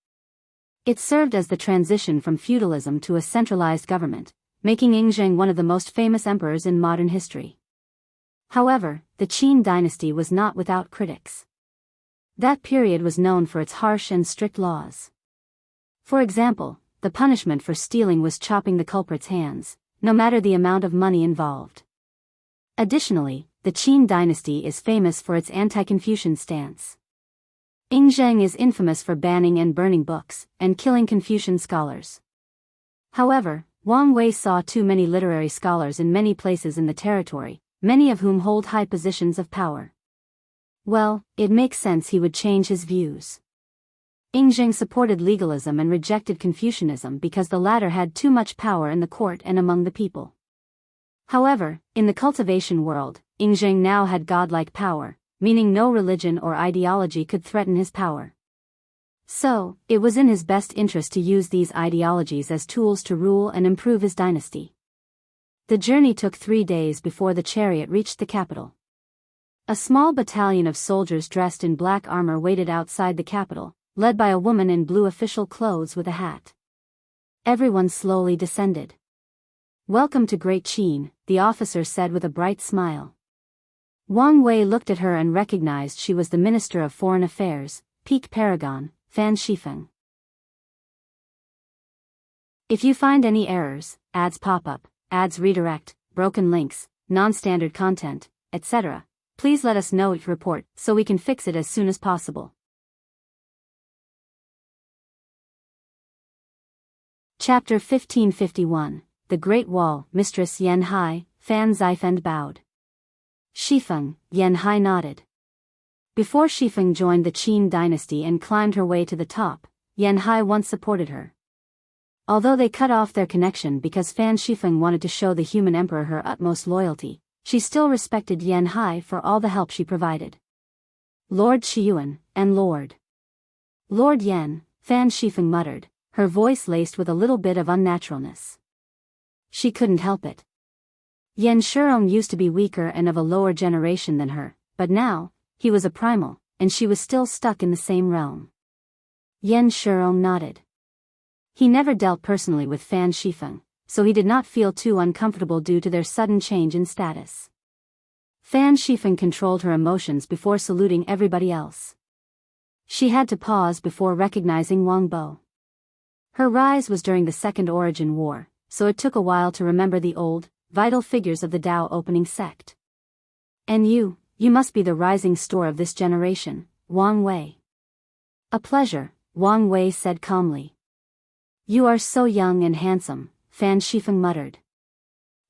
It served as the transition from feudalism to a centralized government, making Yingzheng one of the most famous emperors in modern history. However, the Qin dynasty was not without critics. That period was known for its harsh and strict laws. For example, the punishment for stealing was chopping the culprit's hands, no matter the amount of money involved. Additionally, the Qin dynasty is famous for its anti-Confucian stance. Yingzheng is infamous for banning and burning books, and killing Confucian scholars. However, Wang Wei saw too many literary scholars in many places in the territory, many of whom hold high positions of power. Well, it makes sense he would change his views. Yingzheng supported legalism and rejected Confucianism because the latter had too much power in the court and among the people. However, in the cultivation world, Yingzheng now had godlike power, meaning no religion or ideology could threaten his power. So, it was in his best interest to use these ideologies as tools to rule and improve his dynasty. The journey took 3 days before the chariot reached the capital. A small battalion of soldiers dressed in black armor waited outside the capital, led by a woman in blue official clothes with a hat. Everyone slowly descended. "Welcome to Great Qin," the officer said with a bright smile. Wang Wei looked at her and recognized she was the Minister of Foreign Affairs, Peak Paragon, Fan Shifeng. If you find any errors, ads pop up, ads redirect, broken links, non-standard content, etc., Please let us know your report so we can fix it as soon as possible. Chapter 1551. The Great Wall. Mistress Yan Hai, Fan Zifeng bowed. Shifeng, Yan Hai nodded. Before Shifeng joined the Qin dynasty and climbed her way to the top, Yan Hai once supported her. Although they cut off their connection because Fan Shifeng wanted to show the human emperor her utmost loyalty, she still respected Yan Hai for all the help she provided. Lord Qiyuan, and Lord Yan, Fan Shifeng muttered, her voice laced with a little bit of unnaturalness. She couldn't help it. Yan Shurong used to be weaker and of a lower generation than her, but now, he was a primal, and she was still stuck in the same realm. Yan Shurong nodded. He never dealt personally with Fan Shifeng, so he did not feel too uncomfortable due to their sudden change in status. Fan Shifeng controlled her emotions before saluting everybody else. She had to pause before recognizing Wang Bo. Her rise was during the Second Origin War, so it took a while to remember the old, vital figures of the Dao opening sect. And you must be the rising star of this generation, Wang Wei. A pleasure, Wang Wei said calmly. You are so young and handsome, Fan Shifeng muttered.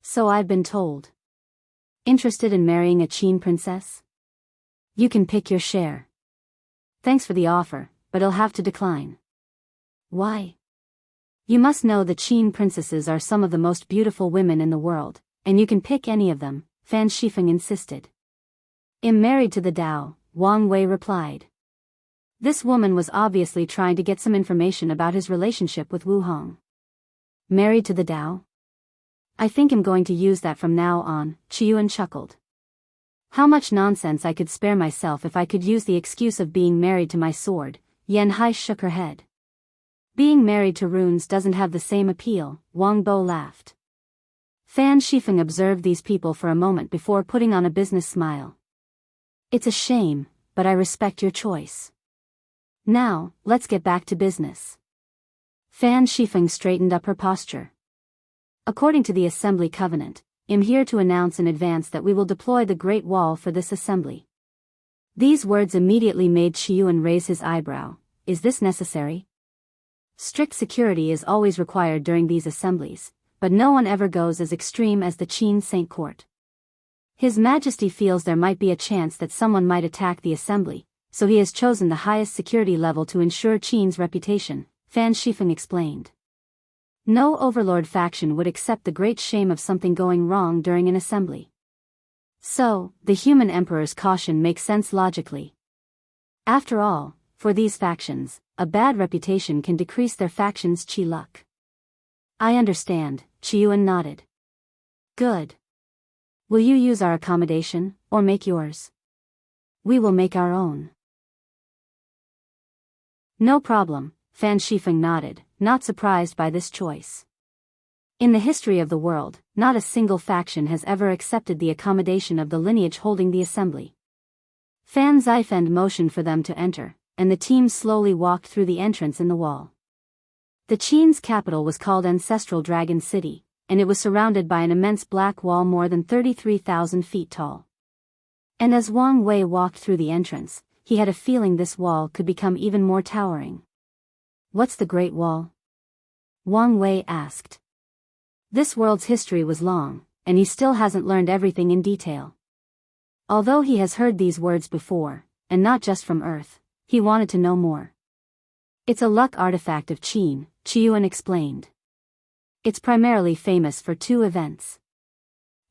So I've been told. Interested in marrying a Qin princess? You can pick your share. Thanks for the offer, but I'll have to decline. Why? You must know the Qin princesses are some of the most beautiful women in the world, and you can pick any of them, Fan Shifeng insisted. I'm married to the Dao, Wang Wei replied. This woman was obviously trying to get some information about his relationship with Wu Hong. Married to the Dao? I think I'm going to use that from now on, Qiyuan chuckled. How much nonsense I could spare myself if I could use the excuse of being married to my sword. Yan Hai shook her head. Being married to runes doesn't have the same appeal, Wang Bo laughed. Fan Shifeng observed these people for a moment before putting on a business smile. It's a shame, but I respect your choice. Now, let's get back to business. Fan Shifeng straightened up her posture. According to the Assembly Covenant, I'm here to announce in advance that we will deploy the Great Wall for this assembly. These words immediately made Qiyuan raise his eyebrow. Is this necessary? Strict security is always required during these assemblies, but no one ever goes as extreme as the Qin Saint Court. His Majesty feels there might be a chance that someone might attack the assembly, so he has chosen the highest security level to ensure Qin's reputation, Fan Shifeng explained. No overlord faction would accept the great shame of something going wrong during an assembly. So, the human emperor's caution makes sense logically. After all, for these factions, a bad reputation can decrease their faction's qi luck. I understand, Qiyuan nodded. Good. Will you use our accommodation, or make yours? We will make our own. No problem, Fan Shifeng nodded, not surprised by this choice. In the history of the world, not a single faction has ever accepted the accommodation of the lineage holding the assembly. Fan Zifeng motioned for them to enter, and the team slowly walked through the entrance in the wall. The Qin's capital was called Ancestral Dragon City, and it was surrounded by an immense black wall more than 33,000 feet tall. And as Wang Wei walked through the entrance, he had a feeling this wall could become even more towering. What's the Great Wall? Wang Wei asked. This world's history was long, and he still hasn't learned everything in detail. Although he has heard these words before, and not just from Earth, he wanted to know more. It's a luck artifact of Qin, Qiyuan explained. It's primarily famous for two events.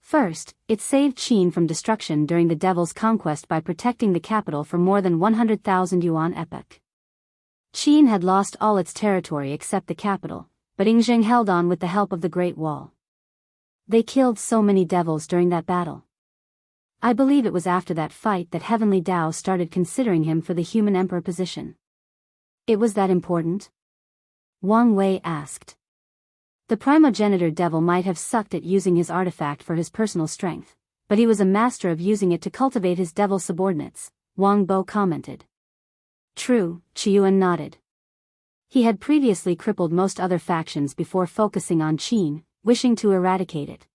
First, it saved Qin from destruction during the Devil's Conquest by protecting the capital for more than 100,000 yuan epoch. Qin had lost all its territory except the capital, but Yingzheng held on with the help of the Great Wall. They killed so many devils during that battle. I believe it was after that fight that Heavenly Dao started considering him for the human emperor position. It was that important? Wang Wei asked. The primogenitor devil might have sucked at using his artifact for his personal strength, but he was a master of using it to cultivate his devil subordinates, Wang Bo commented. True, Qiyuan nodded. He had previously crippled most other factions before focusing on Qin, wishing to eradicate it.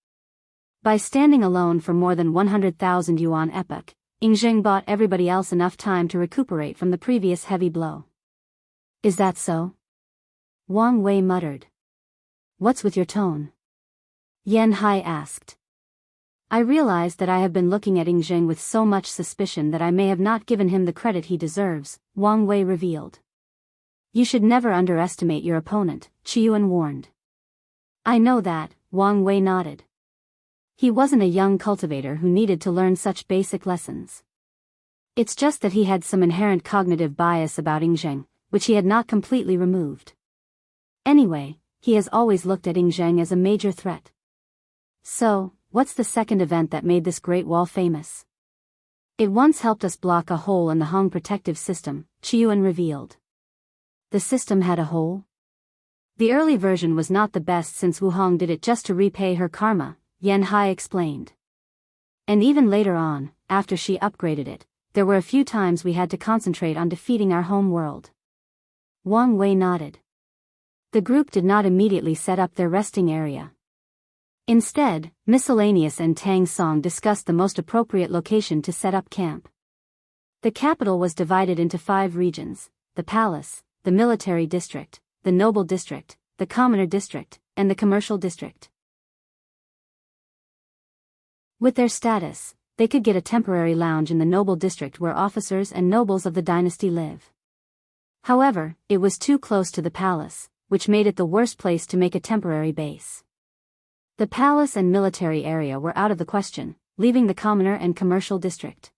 By standing alone for more than 100,000 yuan epoch, Zheng bought everybody else enough time to recuperate from the previous heavy blow. Is that so? Wang Wei muttered. What's with your tone? Yan Hai asked. I realized that I have been looking at Zheng with so much suspicion that I may have not given him the credit he deserves, Wang Wei revealed. You should never underestimate your opponent, Qiuan warned. I know that, Wang Wei nodded. He wasn't a young cultivator who needed to learn such basic lessons. It's just that he had some inherent cognitive bias about Zheng, which he had not completely removed. Anyway, he has always looked at Zheng as a major threat. So, what's the second event that made this Great Wall famous? It once helped us block a hole in the Hong protective system, Qiuan revealed. The system had a hole? The early version was not the best since Wu Hong did it just to repay her karma, Yan Hai explained. And even later on, after she upgraded it, there were a few times we had to concentrate on defeating our home world. Wang Wei nodded. The group did not immediately set up their resting area. Instead, Miscellaneous and Tang Song discussed the most appropriate location to set up camp. The capital was divided into 5 regions: the palace, the military district, the noble district, the commoner district, and the commercial district. With their status, they could get a temporary lounge in the noble district where officers and nobles of the dynasty live. However, it was too close to the palace, which made it the worst place to make a temporary base. The palace and military area were out of the question, leaving the commoner and commercial district.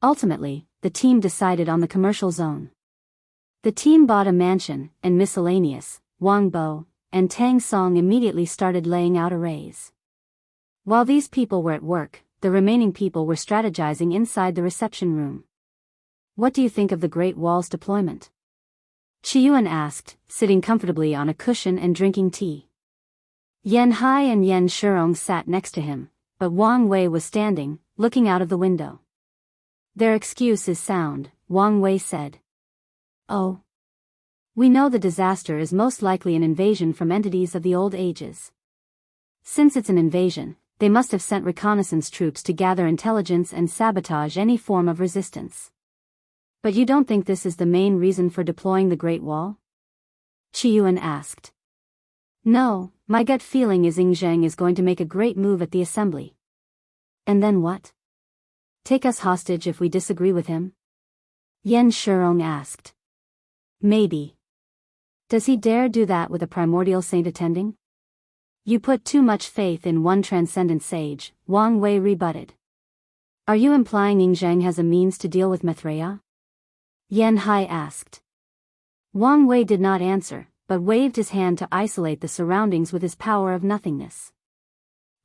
Ultimately, the team decided on the commercial zone. The team bought a mansion, and Miscellaneous, Wang Bo, and Tang Song immediately started laying out arrays. While these people were at work, the remaining people were strategizing inside the reception room. What do you think of the Great Wall's deployment? Qiuan asked, sitting comfortably on a cushion and drinking tea. Yan Hai and Yan Shirong sat next to him, but Wang Wei was standing, looking out of the window. Their excuse is sound, Wang Wei said. Oh. We know the disaster is most likely an invasion from entities of the old ages. Since it's an invasion, they must have sent reconnaissance troops to gather intelligence and sabotage any form of resistance. But you don't think this is the main reason for deploying the Great Wall? Qiuan asked. No, my gut feeling is Zheng is going to make a great move at the assembly. And then what? Take us hostage if we disagree with him? Yan Shirong asked. Maybe. Does he dare do that with a primordial saint attending? You put too much faith in one transcendent sage, Wang Wei rebutted. Are you implying Zheng has a means to deal with Maitreya? Yan Hai asked. Wang Wei did not answer, but waved his hand to isolate the surroundings with his power of nothingness.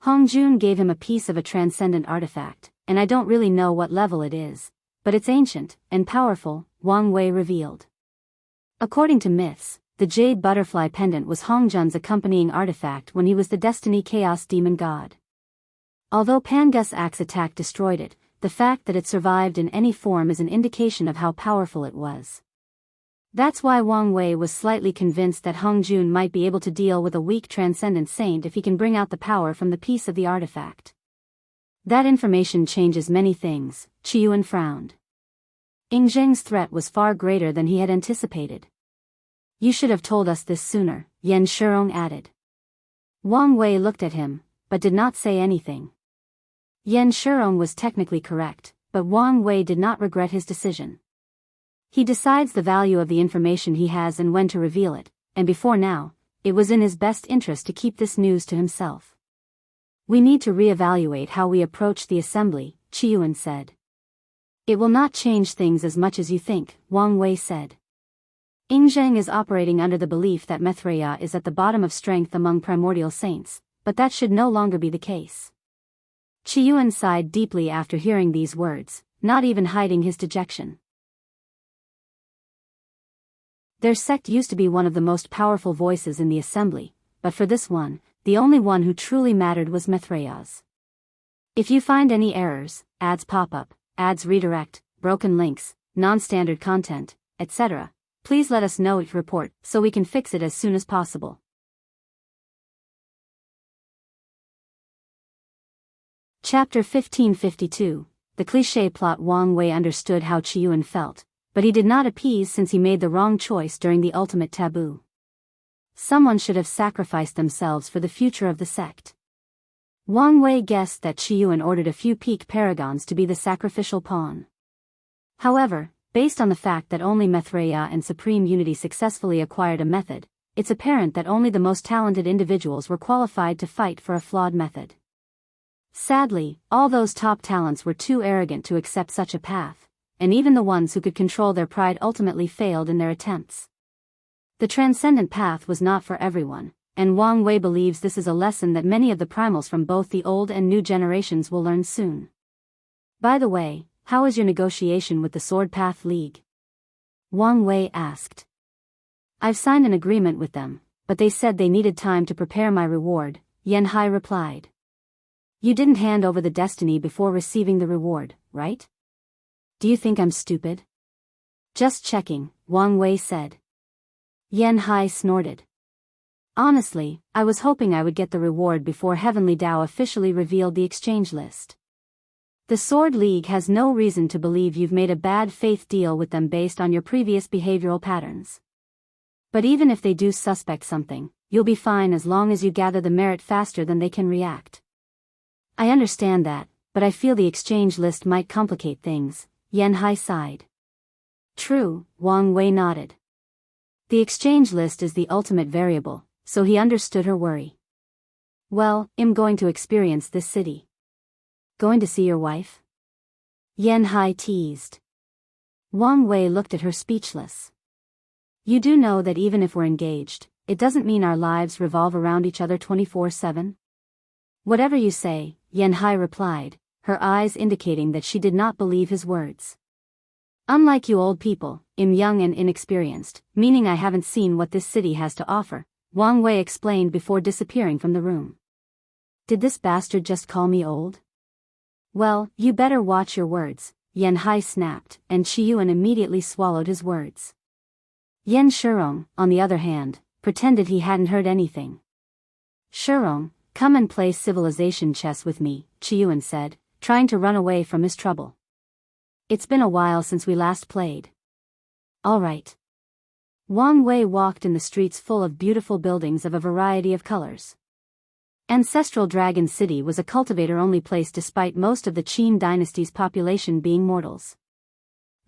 Hong Jun gave him a piece of a transcendent artifact, and I don't really know what level it is, but it's ancient and powerful, Wang Wei revealed. According to myths, the jade butterfly pendant was Hong Jun's accompanying artifact when he was the Destiny Chaos Demon God. Although Pangus' axe attack destroyed it, the fact that it survived in any form is an indication of how powerful it was. That's why Wang Wei was slightly convinced that Hong Jun might be able to deal with a weak transcendent saint if he can bring out the power from the piece of the artifact. That information changes many things, Qiuan frowned. Zheng's threat was far greater than he had anticipated. You should have told us this sooner, Yan Shirong added. Wang Wei looked at him, but did not say anything. Yan Shirong was technically correct, but Wang Wei did not regret his decision. He decides the value of the information he has and when to reveal it, and before now, it was in his best interest to keep this news to himself. We need to reevaluate how we approach the assembly, Qiuan said. It will not change things as much as you think, Wang Wei said. Zheng is operating under the belief that Maitreya is at the bottom of strength among primordial saints, but that should no longer be the case. Qiuan sighed deeply after hearing these words, not even hiding his dejection. Their sect used to be one of the most powerful voices in the assembly, but for this one, the only one who truly mattered was Maitreya's. If you find any errors, ads pop up, ads redirect, broken links, non-standard content, etc., please let us know it report so we can fix it as soon as possible. Chapter 1552, the Cliche plot. Wang Wei understood how Qiyuan felt, but he did not appease since he made the wrong choice during the ultimate taboo. Someone should have sacrificed themselves for the future of the sect. Wang Wei guessed that Qiyuan ordered a few peak paragons to be the sacrificial pawn. However, based on the fact that only Maitreya and Supreme Unity successfully acquired a method, it's apparent that only the most talented individuals were qualified to fight for a flawed method. Sadly, all those top talents were too arrogant to accept such a path, and even the ones who could control their pride ultimately failed in their attempts. The transcendent path was not for everyone, and Wang Wei believes this is a lesson that many of the primals from both the old and new generations will learn soon. By the way, how is your negotiation with the Sword Path League? Wang Wei asked. I've signed an agreement with them, but they said they needed time to prepare my reward, Yan Hai replied. You didn't hand over the destiny before receiving the reward, right? Do you think I'm stupid? Just checking, Wang Wei said. Yan Hai snorted. Honestly, I was hoping I would get the reward before Heavenly Tao officially revealed the exchange list. The Sword League has no reason to believe you've made a bad faith deal with them based on your previous behavioral patterns. But even if they do suspect something, you'll be fine as long as you gather the merit faster than they can react. I understand that, but I feel the exchange list might complicate things, Yan Hai sighed. True, Wang Wei nodded. The exchange list is the ultimate variable, so he understood her worry. Well, I'm going to experience this city. Going to see your wife? Yan Hai teased. Wang Wei looked at her speechless. You do know that even if we're engaged, it doesn't mean our lives revolve around each other 24/7? Whatever you say, Yan Hai replied, her eyes indicating that she did not believe his words. Unlike you old people, I'm young and inexperienced, meaning I haven't seen what this city has to offer, Wang Wei explained before disappearing from the room. Did this bastard just call me old? Well, you better watch your words, Yan Hai snapped, and Qiyuan immediately swallowed his words. Yan Shurong, on the other hand, pretended he hadn't heard anything. Shurong, come and play civilization chess with me, Qiyuan said, trying to run away from his trouble. It's been a while since we last played. All right. Wang Wei walked in the streets full of beautiful buildings of a variety of colors. Ancestral Dragon City was a cultivator-only place despite most of the Qin dynasty's population being mortals.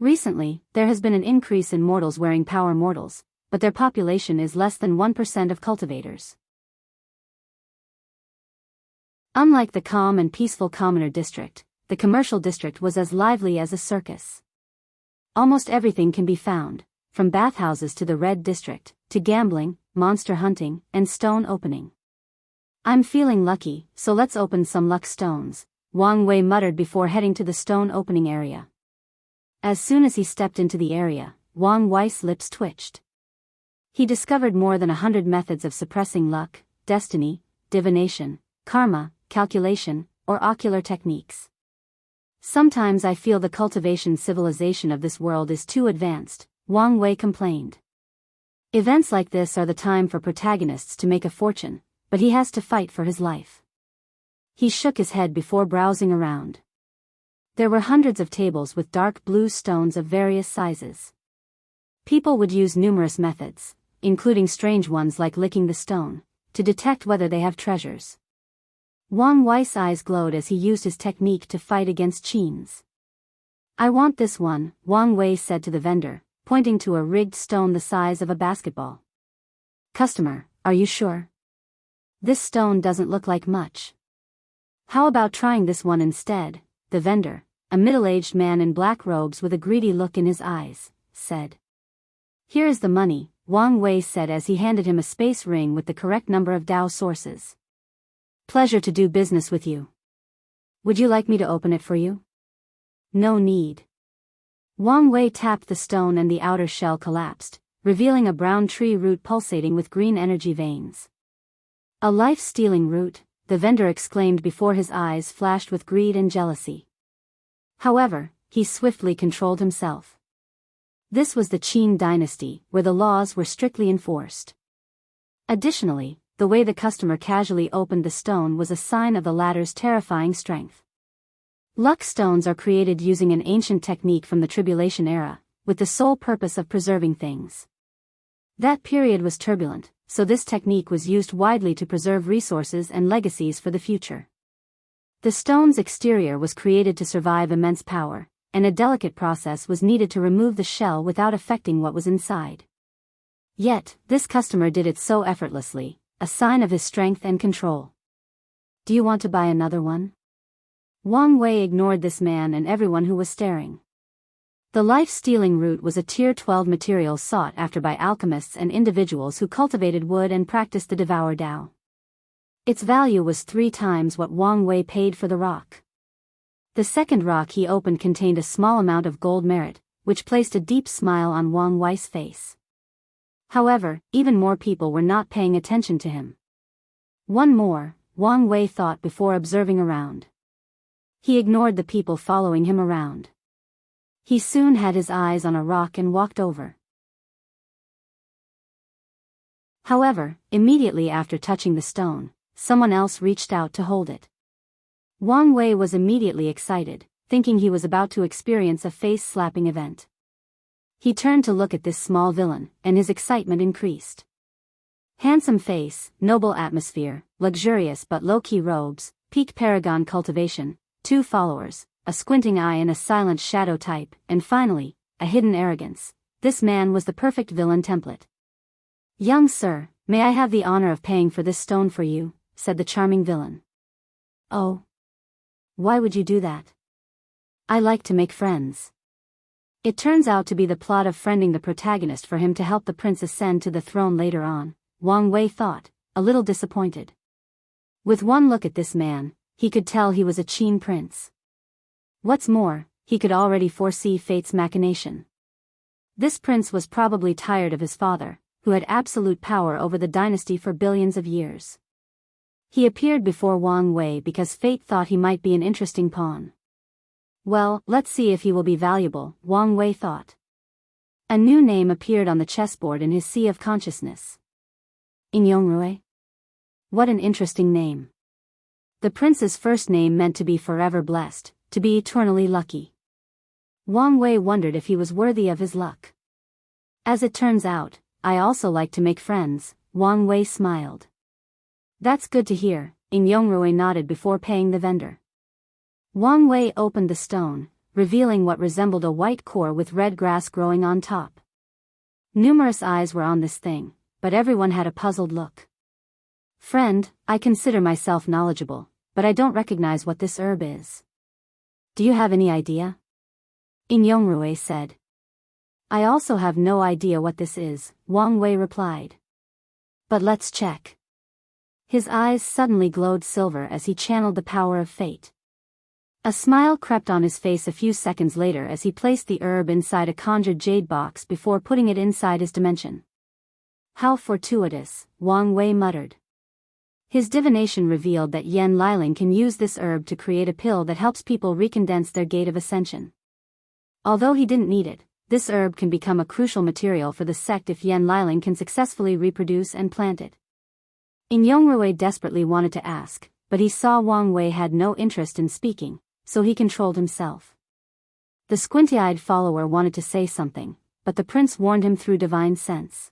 Recently, there has been an increase in mortals wearing power mortals, but their population is less than 1% of cultivators. Unlike the calm and peaceful commoner district, the commercial district was as lively as a circus. Almost everything can be found, from bathhouses to the Red District, to gambling, monster hunting, and stone opening. I'm feeling lucky, so let's open some luck stones, Wang Wei muttered before heading to the stone opening area. As soon as he stepped into the area, Wang Wei's lips twitched. He discovered more than 100 methods of suppressing luck, destiny, divination, karma, calculation, or ocular techniques. Sometimes I feel the cultivation civilization of this world is too advanced, Wang Wei complained. Events like this are the time for protagonists to make a fortune, but he has to fight for his life. He shook his head before browsing around. There were hundreds of tables with dark blue stones of various sizes. People would use numerous methods, including strange ones like licking the stone, to detect whether they have treasures. Wang Wei's eyes glowed as he used his technique to fight against Qin's. I want this one, Wang Wei said to the vendor, pointing to a rigged stone the size of a basketball. Customer, are you sure? This stone doesn't look like much. How about trying this one instead? The vendor, a middle-aged man in black robes with a greedy look in his eyes, said. Here is the money, Wang Wei said as he handed him a space ring with the correct number of Dao sources. Pleasure to do business with you. Would you like me to open it for you? No need. Wang Wei tapped the stone and the outer shell collapsed, revealing a brown tree root pulsating with green energy veins. A life-stealing root, the vendor exclaimed before his eyes flashed with greed and jealousy. However, he swiftly controlled himself. This was the Qin dynasty, where the laws were strictly enforced. Additionally, the way the customer casually opened the stone was a sign of the latter's terrifying strength. Luck stones are created using an ancient technique from the Tribulation era, with the sole purpose of preserving things. That period was turbulent, so this technique was used widely to preserve resources and legacies for the future. The stone's exterior was created to survive immense power, and a delicate process was needed to remove the shell without affecting what was inside. Yet, this customer did it so effortlessly, a sign of his strength and control. Do you want to buy another one? Wang Wei ignored this man and everyone who was staring. The life-stealing root was a Tier 12 material sought after by alchemists and individuals who cultivated wood and practiced the Devour Dao. Its value was 3 times what Wang Wei paid for the rock. The second rock he opened contained a small amount of gold merit, which placed a deep smile on Wang Wei's face. However, even more people were not paying attention to him. One more, Wang Wei thought before observing around. He ignored the people following him around. He soon had his eyes on a rock and walked over. However, immediately after touching the stone, someone else reached out to hold it. Wang Wei was immediately excited, thinking he was about to experience a face-slapping event. He turned to look at this small villain, and his excitement increased. Handsome face, noble atmosphere, luxurious but low-key robes, peak paragon cultivation, 2 followers, a squinting eye and a silent shadow type, and finally, a hidden arrogance. This man was the perfect villain template. "Young sir, may I have the honor of paying for this stone for you?" said the charming villain. "Oh. Why would you do that?" "I like to make friends." It turns out to be the plot of friending the protagonist for him to help the prince ascend to the throne later on, Wang Wei thought, a little disappointed. With one look at this man, he could tell he was a Qin prince. What's more, he could already foresee fate's machination. This prince was probably tired of his father, who had absolute power over the dynasty for billions of years. He appeared before Wang Wei because fate thought he might be an interesting pawn. Well, let's see if he will be valuable, Wang Wei thought. A new name appeared on the chessboard in his sea of consciousness. Yongrui. What an interesting name. The prince's first name meant to be forever blessed, to be eternally lucky. Wang Wei wondered if he was worthy of his luck. As it turns out, I also like to make friends, Wang Wei smiled. That's good to hear, Yongrui nodded before paying the vendor. Wang Wei opened the stone, revealing what resembled a white core with red grass growing on top. Numerous eyes were on this thing, but everyone had a puzzled look. "Friend, I consider myself knowledgeable, but I don't recognize what this herb is. Do you have any idea?" Yongrui said. "I also have no idea what this is," Wang Wei replied. "But let's check." His eyes suddenly glowed silver as he channeled the power of fate. A smile crept on his face a few seconds later as he placed the herb inside a conjured jade box before putting it inside his dimension. "How fortuitous," Wang Wei muttered. His divination revealed that Yan Liling can use this herb to create a pill that helps people recondense their gate of ascension. Although he didn't need it, this herb can become a crucial material for the sect if Yan Liling can successfully reproduce and plant it. Yongrui desperately wanted to ask, but he saw Wang Wei had no interest in speaking, so he controlled himself. The squinty-eyed follower wanted to say something, but the prince warned him through divine sense.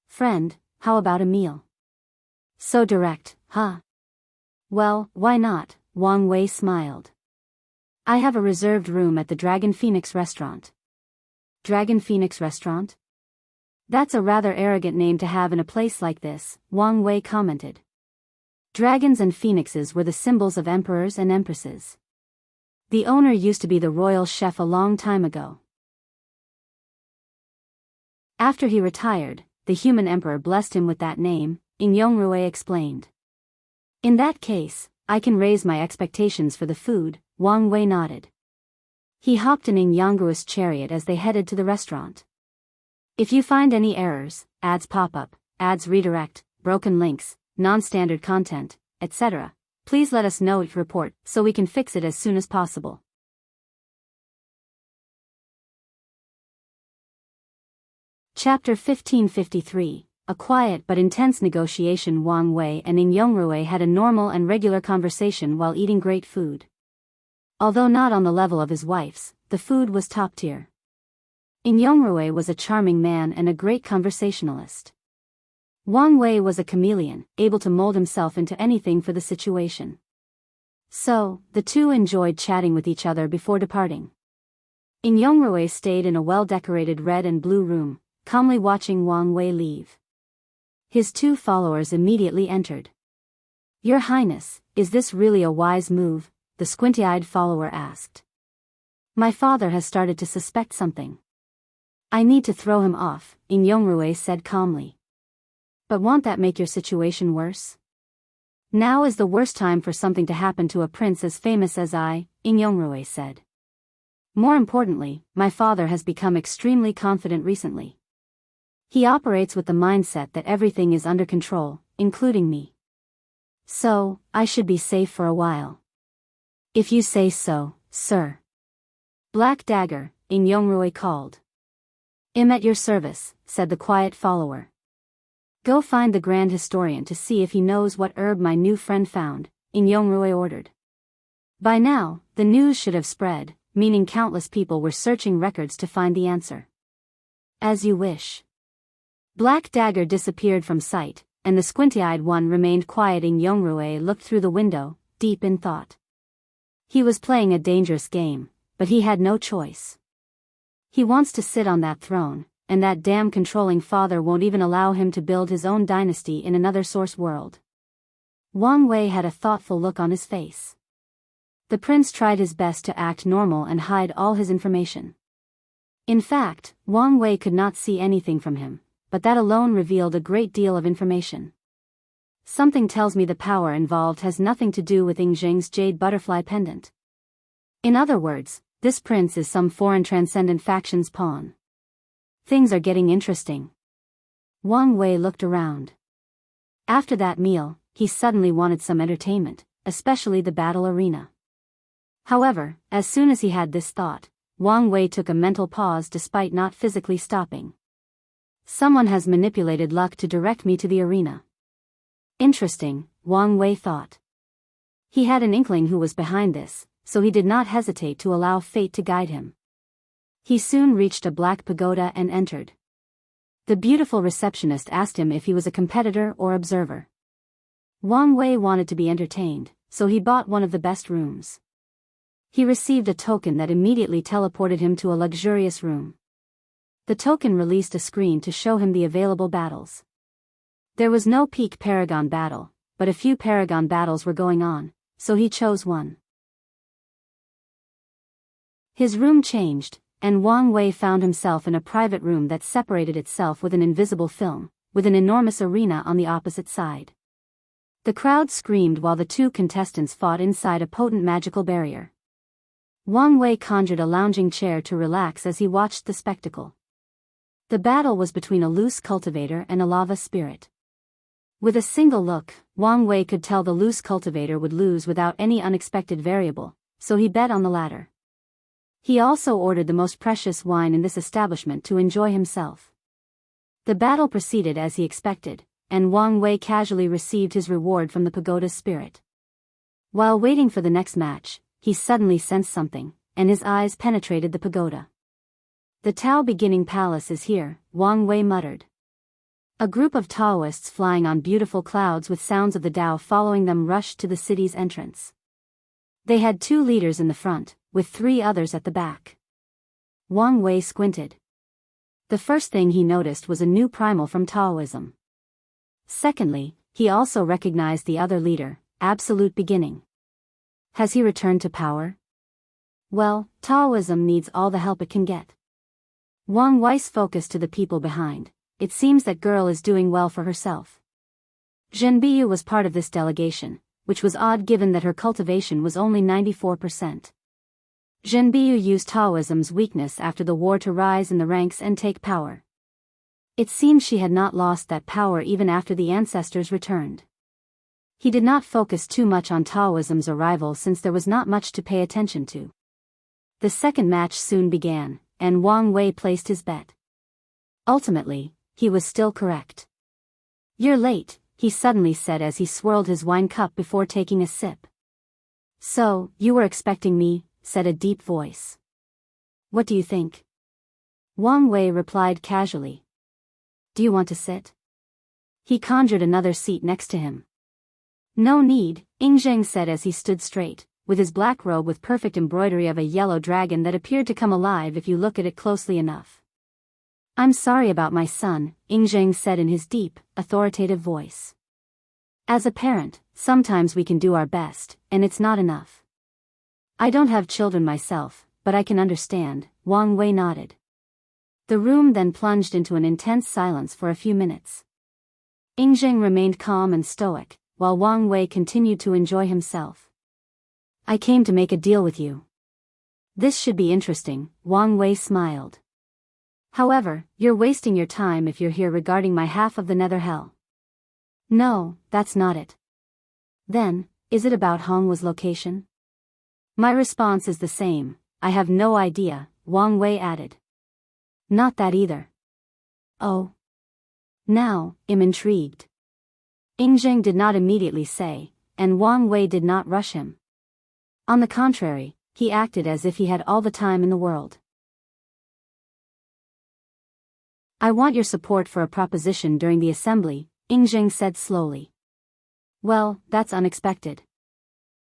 "Friend, how about a meal?" "So direct, huh?" "Well, why not?" Wang Wei smiled. "I have a reserved room at the Dragon Phoenix restaurant." "Dragon Phoenix restaurant?" "That's a rather arrogant name to have in a place like this," Wang Wei commented. Dragons and phoenixes were the symbols of emperors and empresses. The owner used to be the royal chef a long time ago. After he retired, the human emperor blessed him with that name, Yongrui explained. "In that case, I can raise my expectations for the food," Wang Wei nodded. He hopped in Yongrui's chariot as they headed to the restaurant. "If you find any errors, ads pop up, ads redirect, broken links, non-standard content, etc., please let us know each report so we can fix it as soon as possible." Chapter 1553, a quiet but intense negotiation. Wang Wei and Yongrui had a normal and regular conversation while eating great food. Although not on the level of his wife's, the food was top tier. In Yongrui was a charming man and a great conversationalist. Wang Wei was a chameleon, able to mold himself into anything for the situation. So, the two enjoyed chatting with each other before departing. In Yongrui stayed in a well-decorated red and blue room, calmly watching Wang Wei leave. His two followers immediately entered. "Your Highness, is this really a wise move?" the squinty-eyed follower asked. "My father has started to suspect something. I need to throw him off," In Yongrui said calmly. "But won't that make your situation worse? Now is the worst time for something to happen to a prince as famous as I," In Yongrui said. "More importantly, my father has become extremely confident recently. He operates with the mindset that everything is under control, including me. So, I should be safe for a while." "If you say so, sir." "Black Dagger," In Yongrui called. "I'm at your service," said the quiet follower. "Go find the Grand Historian to see if he knows what herb my new friend found," In Yongrui ordered. By now, the news should have spread, meaning countless people were searching records to find the answer. "As you wish." Black Dagger disappeared from sight, and the squinty-eyed one remained quiet. In Yongrui looked through the window, deep in thought. He was playing a dangerous game, but he had no choice. He wants to sit on that throne, and that damn controlling father won't even allow him to build his own dynasty in another source world. Wang Wei had a thoughtful look on his face. The prince tried his best to act normal and hide all his information. In fact, Wang Wei could not see anything from him, but that alone revealed a great deal of information. Something tells me the power involved has nothing to do with Ying Zheng's jade butterfly pendant. In other words, this prince is some foreign transcendent faction's pawn. Things are getting interesting. Wang Wei looked around. After that meal, he suddenly wanted some entertainment, especially the battle arena. However, as soon as he had this thought, Wang Wei took a mental pause despite not physically stopping. Someone has manipulated luck to direct me to the arena. Interesting, Wang Wei thought. He had an inkling who was behind this, so he did not hesitate to allow fate to guide him. He soon reached a black pagoda and entered. The beautiful receptionist asked him if he was a competitor or observer. Wang Wei wanted to be entertained, so he bought one of the best rooms. He received a token that immediately teleported him to a luxurious room. The token released a screen to show him the available battles. There was no peak Paragon battle, but a few Paragon battles were going on, so he chose one. His room changed, and Wang Wei found himself in a private room that separated itself with an invisible film, with an enormous arena on the opposite side. The crowd screamed while the two contestants fought inside a potent magical barrier. Wang Wei conjured a lounging chair to relax as he watched the spectacle. The battle was between a loose cultivator and a lava spirit. With a single look, Wang Wei could tell the loose cultivator would lose without any unexpected variable, so he bet on the latter. He also ordered the most precious wine in this establishment to enjoy himself. The battle proceeded as he expected, and Wang Wei casually received his reward from the pagoda's spirit. While waiting for the next match, he suddenly sensed something, and his eyes penetrated the pagoda. "The Tao beginning palace is here," Wang Wei muttered. A group of Taoists flying on beautiful clouds with sounds of the Tao following them rushed to the city's entrance. They had 2 leaders in the front, with 3 others at the back. Wang Wei squinted. The first thing he noticed was a new primal from Taoism. Secondly, he also recognized the other leader, Absolute Beginning. Has he returned to power? Well, Taoism needs all the help it can get. Wang Wei's focused to the people behind. It seems that girl is doing well for herself. Zhenbiyu was part of this delegation, which was odd given that her cultivation was only 94%. Zhenbiyu used Taoism's weakness after the war to rise in the ranks and take power. It seemed she had not lost that power even after the ancestors returned. He did not focus too much on Taoism's arrival since there was not much to pay attention to. The second match soon began, and Wang Wei placed his bet. Ultimately, he was still correct. "You're late," he suddenly said as he swirled his wine cup before taking a sip. "So, you were expecting me?" said a deep voice. What do you think? Wang Wei replied casually. Do you want to sit? He conjured another seat next to him. No need, Yingzheng said as he stood straight, with his black robe with perfect embroidery of a yellow dragon that appeared to come alive if you look at it closely enough. I'm sorry about my son, Yingzheng said in his deep, authoritative voice. As a parent, sometimes we can do our best, and it's not enough. I don't have children myself, but I can understand, Wang Wei nodded. The room then plunged into an intense silence for a few minutes. Yingzheng remained calm and stoic, while Wang Wei continued to enjoy himself. I came to make a deal with you. This should be interesting, Wang Wei smiled. However, you're wasting your time if you're here regarding my half of the nether hell. No, that's not it. Then, is it about Hongwa's location? My response is the same, I have no idea, Wang Wei added. Not that either. Oh. Now, I'm intrigued. Yingzheng did not immediately say, and Wang Wei did not rush him. On the contrary, he acted as if he had all the time in the world. I want your support for a proposition during the assembly, Yingzheng said slowly. Well, that's unexpected.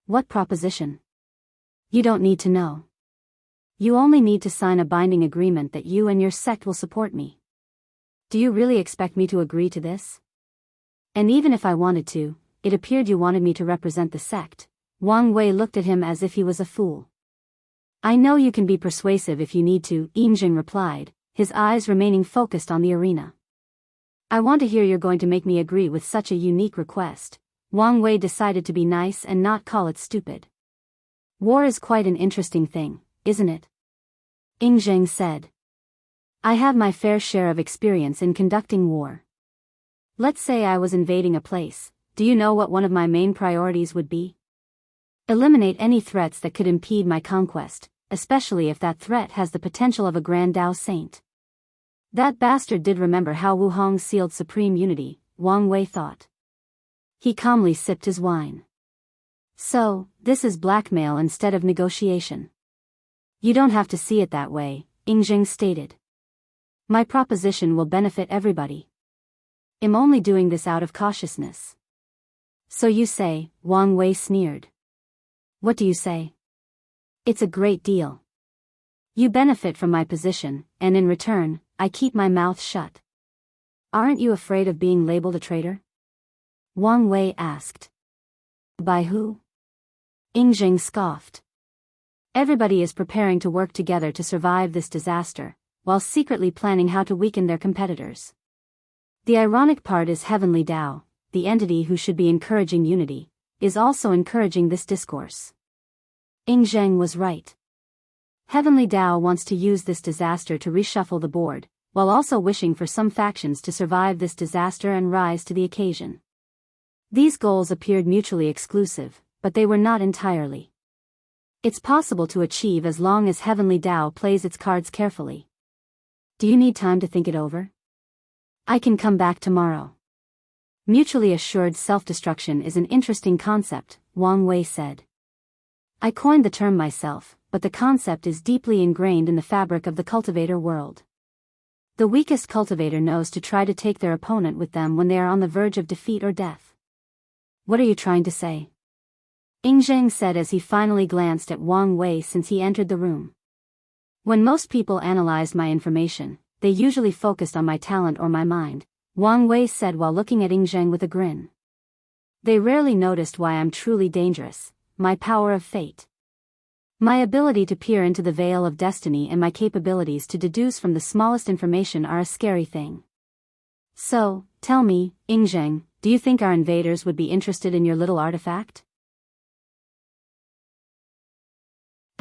What proposition? You don't need to know. You only need to sign a binding agreement that you and your sect will support me. Do you really expect me to agree to this? And even if I wanted to, it appeared you wanted me to represent the sect. Wang Wei looked at him as if he was a fool. I know you can be persuasive if you need to, Yingzheng replied, his eyes remaining focused on the arena. I want to hear you're going to make me agree with such a unique request. Wang Wei decided to be nice and not call it stupid. War is quite an interesting thing, isn't it? Yingzheng said. I have my fair share of experience in conducting war. Let's say I was invading a place, do you know what one of my main priorities would be? Eliminate any threats that could impede my conquest, especially if that threat has the potential of a Grand Dao Saint. That bastard did remember how Wu Hong sealed supreme unity, Wang Wei thought. He calmly sipped his wine. So, this is blackmail instead of negotiation. You don't have to see it that way, Yingzheng stated. My proposition will benefit everybody. I'm only doing this out of cautiousness. So you say, Wang Wei sneered. What do you say? It's a great deal. You benefit from my position, and in return, I keep my mouth shut. Aren't you afraid of being labeled a traitor? Wang Wei asked. By who? Yingzheng scoffed. Everybody is preparing to work together to survive this disaster, while secretly planning how to weaken their competitors. The ironic part is Heavenly Tao, the entity who should be encouraging unity, is also encouraging this discourse. Yingzheng was right. Heavenly Tao wants to use this disaster to reshuffle the board, while also wishing for some factions to survive this disaster and rise to the occasion. These goals appeared mutually exclusive, but they were not entirely. It's possible to achieve as long as Heavenly Tao plays its cards carefully. Do you need time to think it over? I can come back tomorrow. Mutually assured self-destruction is an interesting concept, Wang Wei said. I coined the term myself, but the concept is deeply ingrained in the fabric of the cultivator world. The weakest cultivator knows to try to take their opponent with them when they are on the verge of defeat or death. What are you trying to say? Yingzheng said as he finally glanced at Wang Wei since he entered the room. When most people analyzed my information, they usually focused on my talent or my mind, Wang Wei said while looking at Yingzheng with a grin. They rarely noticed why I'm truly dangerous, my power of fate. My ability to peer into the veil of destiny and my capabilities to deduce from the smallest information are a scary thing. So, tell me, Yingzheng, do you think our invaders would be interested in your little artifact?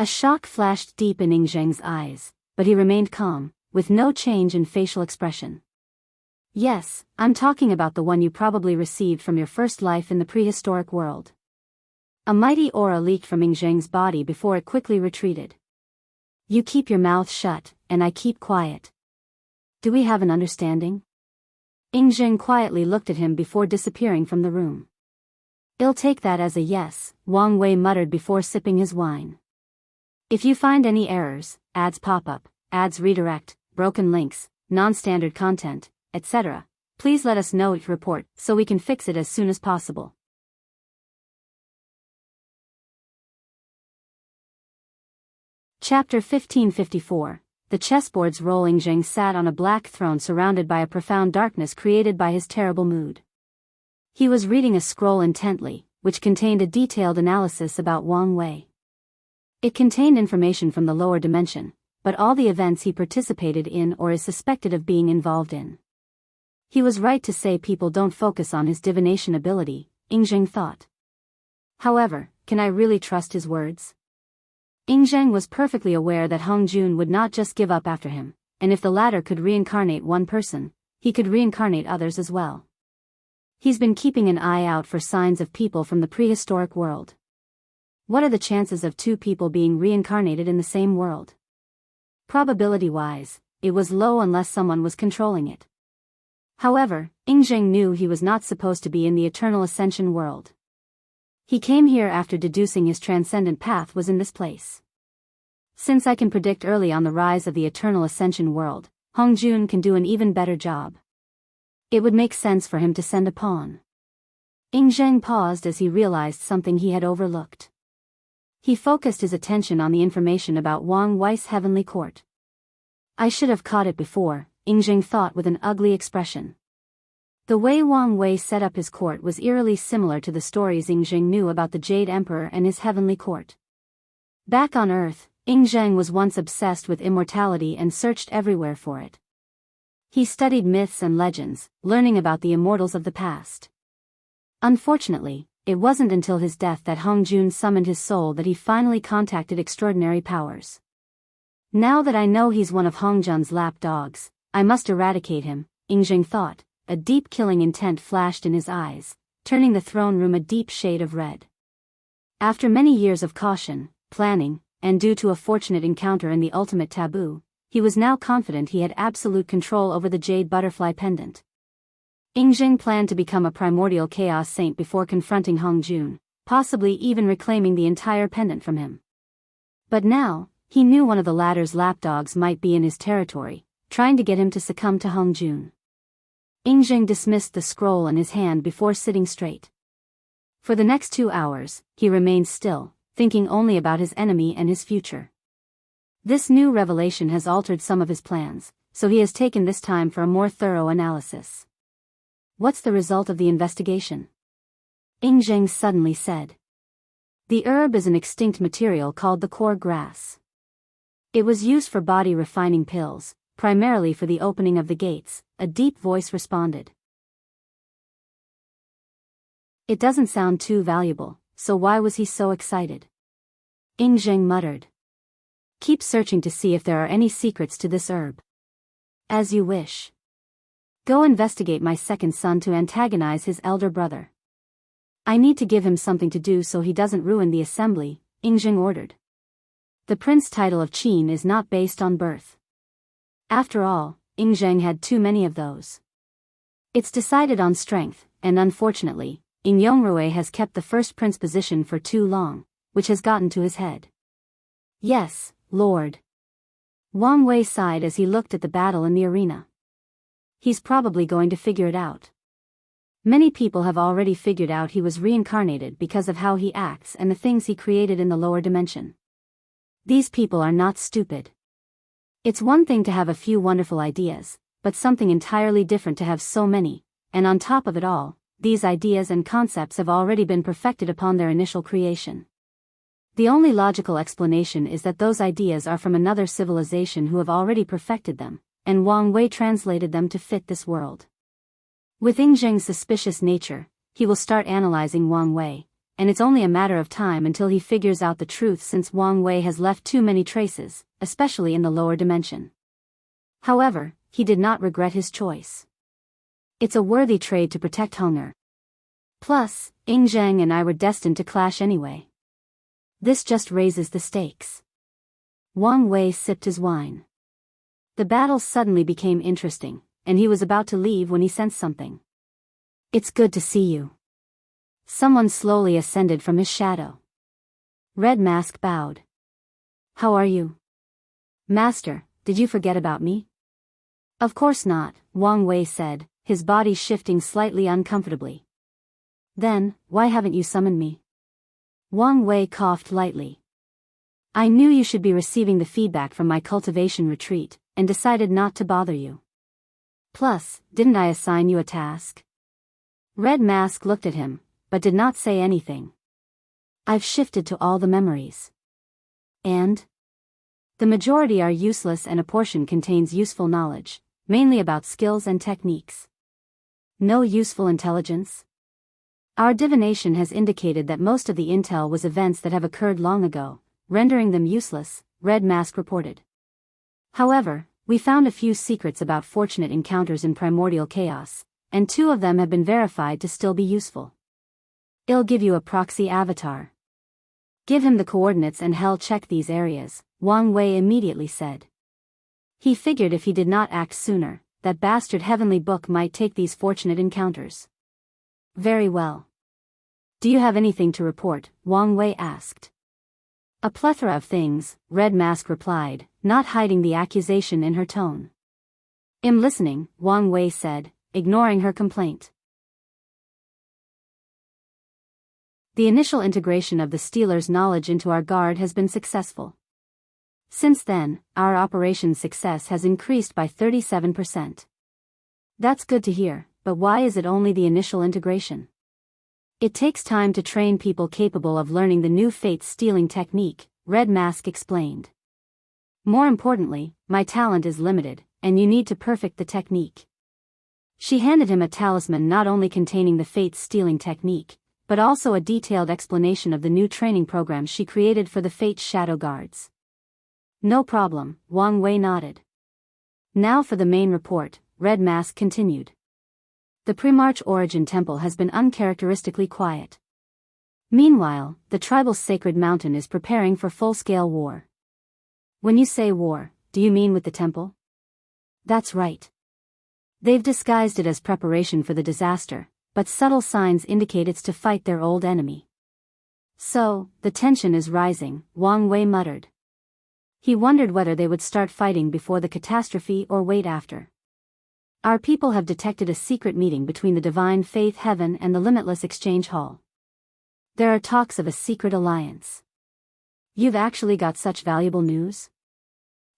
A shock flashed deep in Yingzheng's eyes, but he remained calm, with no change in facial expression. Yes, I'm talking about the one you probably received from your first life in the prehistoric world. A mighty aura leaked from Yingzheng's body before it quickly retreated. You keep your mouth shut, and I keep quiet. Do we have an understanding? Yingzheng quietly looked at him before disappearing from the room. I'll take that as a yes, Wang Wei muttered before sipping his wine. If you find any errors, ads pop up, ads redirect, broken links, non-standard content, etc., please let us know each report so we can fix it as soon as possible. Chapter 1554. The chessboard's rolling Jiang sat on a black throne surrounded by a profound darkness created by his terrible mood. He was reading a scroll intently, which contained a detailed analysis about Wang Wei. It contained information from the lower dimension, but all the events he participated in or is suspected of being involved in. He was right to say people don't focus on his divination ability, Jiang thought. However, can I really trust his words? Jiang was perfectly aware that Hong Jun would not just give up after him, and if the latter could reincarnate one person, he could reincarnate others as well. He's been keeping an eye out for signs of people from the prehistoric world. What are the chances of two people being reincarnated in the same world? Probability-wise, it was low unless someone was controlling it. However, Jiang knew he was not supposed to be in the eternal ascension world. He came here after deducing his transcendent path was in this place. Since I can predict early on the rise of the eternal ascension world, Hong Jun can do an even better job. It would make sense for him to send a pawn. Jiang paused as he realized something he had overlooked. He focused his attention on the information about Wang Wei's heavenly court. I should have caught it before, Jiang thought with an ugly expression. The way Wang Wei set up his court was eerily similar to the stories Jiang knew about the Jade Emperor and his heavenly court. Back on Earth, Jiang was once obsessed with immortality and searched everywhere for it. He studied myths and legends, learning about the immortals of the past. Unfortunately, it wasn't until his death that Hong Jun summoned his soul that he finally contacted extraordinary powers. Now that I know he's one of Hong Jun's lapdogs, I must eradicate him, Jiang thought. A deep killing intent flashed in his eyes, turning the throne room a deep shade of red. After many years of caution, planning, and due to a fortunate encounter in the ultimate taboo, he was now confident he had absolute control over the jade butterfly pendant. Jiang planned to become a primordial chaos saint before confronting Hong Jun, possibly even reclaiming the entire pendant from him. But now, he knew one of the latter's lapdogs might be in his territory, trying to get him to succumb to Hong Jun. Jiang dismissed the scroll in his hand before sitting straight. For the next 2 hours, he remained still, thinking only about his enemy and his future. This new revelation has altered some of his plans, so he has taken this time for a more thorough analysis. What's the result of the investigation? Jiang suddenly said. The herb is an extinct material called the core grass. It was used for body refining pills, primarily for the opening of the gates, a deep voice responded. It doesn't sound too valuable, so why was he so excited? Jiang muttered. Keep searching to see if there are any secrets to this herb. As you wish. Go investigate my second son to antagonize his elder brother. I need to give him something to do so he doesn't ruin the assembly, Jiang ordered. The prince title of Qin is not based on birth. After all, Jiang had too many of those. It's decided on strength, and unfortunately, Yongrui has kept the first prince position for too long, which has gotten to his head. Yes, Lord. Wang Wei sighed as he looked at the battle in the arena. He's probably going to figure it out. Many people have already figured out he was reincarnated because of how he acts and the things he created in the lower dimension. These people are not stupid. It's one thing to have a few wonderful ideas, but something entirely different to have so many, and on top of it all, these ideas and concepts have already been perfected upon their initial creation. The only logical explanation is that those ideas are from another civilization who have already perfected them, and Wang Wei translated them to fit this world. With Jiang's suspicious nature, he will start analyzing Wang Wei, and it's only a matter of time until he figures out the truth since Wang Wei has left too many traces, especially in the lower dimension. However, he did not regret his choice. It's a worthy trade to protect Hunger. Plus, Jiang and I were destined to clash anyway. This just raises the stakes. Wang Wei sipped his wine. The battle suddenly became interesting, and he was about to leave when he sensed something. It's good to see you. Someone slowly ascended from his shadow. Red Mask bowed. How are you? Master, did you forget about me? Of course not, Wang Wei said, his body shifting slightly uncomfortably. Then, why haven't you summoned me? Wang Wei coughed lightly. I knew you should be receiving the feedback from my cultivation retreat, and decided not to bother you. Plus, didn't I assign you a task? Red Mask looked at him, but did not say anything. I've shifted to all the memories. And? The majority are useless and a portion contains useful knowledge, mainly about skills and techniques. No useful intelligence? Our divination has indicated that most of the intel was events that have occurred long ago, rendering them useless, Red Mask reported. However, we found a few secrets about fortunate encounters in primordial chaos, and 2 of them have been verified to still be useful. I'll give you a proxy avatar. Give him the coordinates and he'll check these areas, Wang Wei immediately said. He figured if he did not act sooner, that bastard heavenly book might take these fortunate encounters. Very well. Do you have anything to report? Wang Wei asked. A plethora of things, Red Mask replied, not hiding the accusation in her tone. I'm listening, Wang Wei said, ignoring her complaint. The initial integration of the stealer's knowledge into our guard has been successful. Since then, our operation's success has increased by 37%. That's good to hear, but why is it only the initial integration? It takes time to train people capable of learning the new fate-stealing technique, Red Mask explained. More importantly, my talent is limited, and you need to perfect the technique. She handed him a talisman not only containing the fate-stealing technique, but also a detailed explanation of the new training program she created for the Fate's Shadow Guards. No problem, Wang Wei nodded. Now for the main report, Red Mask continued. The Premarch Origin Temple has been uncharacteristically quiet. Meanwhile, the tribal's sacred mountain is preparing for full-scale war. When you say war, do you mean with the temple? That's right. They've disguised it as preparation for the disaster, but subtle signs indicate it's to fight their old enemy. So, the tension is rising, Wang Wei muttered. He wondered whether they would start fighting before the catastrophe or wait after. Our people have detected a secret meeting between the Divine Faith Heaven and the Limitless Exchange Hall. There are talks of a secret alliance. You've actually got such valuable news?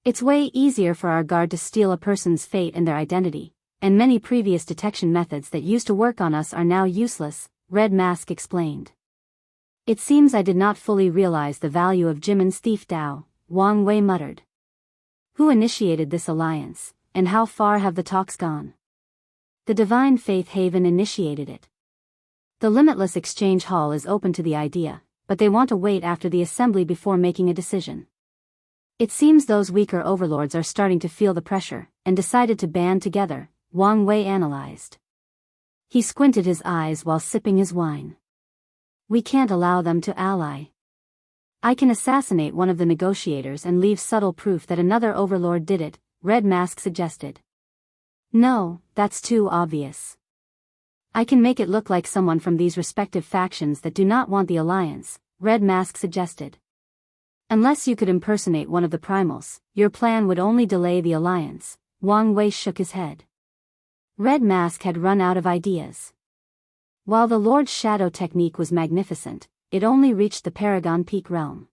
It's way easier for our guard to steal a person's fate and their identity, and many previous detection methods that used to work on us are now useless, Red Mask explained. It seems I did not fully realize the value of Jimin's thief Dao, Wang Wei muttered. Who initiated this alliance, and how far have the talks gone? The Divine Faith Haven initiated it. The Limitless Exchange Hall is open to the idea, but they want to wait after the assembly before making a decision. It seems those weaker overlords are starting to feel the pressure, and decided to band together, Wang Wei analyzed. He squinted his eyes while sipping his wine. We can't allow them to ally. I can assassinate one of the negotiators and leave subtle proof that another overlord did it, Red Mask suggested. No, that's too obvious. I can make it look like someone from these respective factions that do not want the alliance, Red Mask suggested. Unless you could impersonate one of the primals, your plan would only delay the alliance, Wang Wei shook his head. Red Mask had run out of ideas. While the Lord's Shadow technique was magnificent, it only reached the Paragon Peak realm.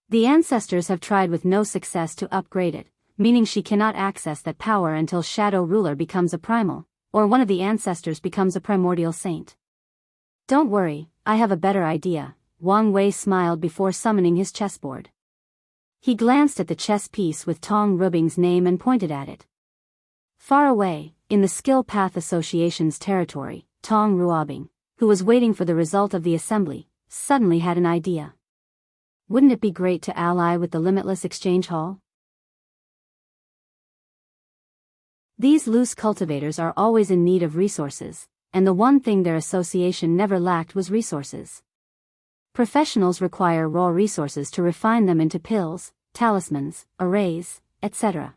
The ancestors have tried with no success to upgrade it, meaning she cannot access that power until Shadow Ruler becomes a primal, or one of the ancestors becomes a primordial saint. Don't worry, I have a better idea, Wang Wei smiled before summoning his chessboard. He glanced at the chess piece with Tong Rubing's name and pointed at it. Far away, in the Skill Path Association's territory, Tong Ruobing, who was waiting for the result of the assembly, suddenly had an idea. Wouldn't it be great to ally with the Limitless Exchange Hall? These loose cultivators are always in need of resources, and the one thing their association never lacked was resources. Professionals require raw resources to refine them into pills, talismans, arrays, etc.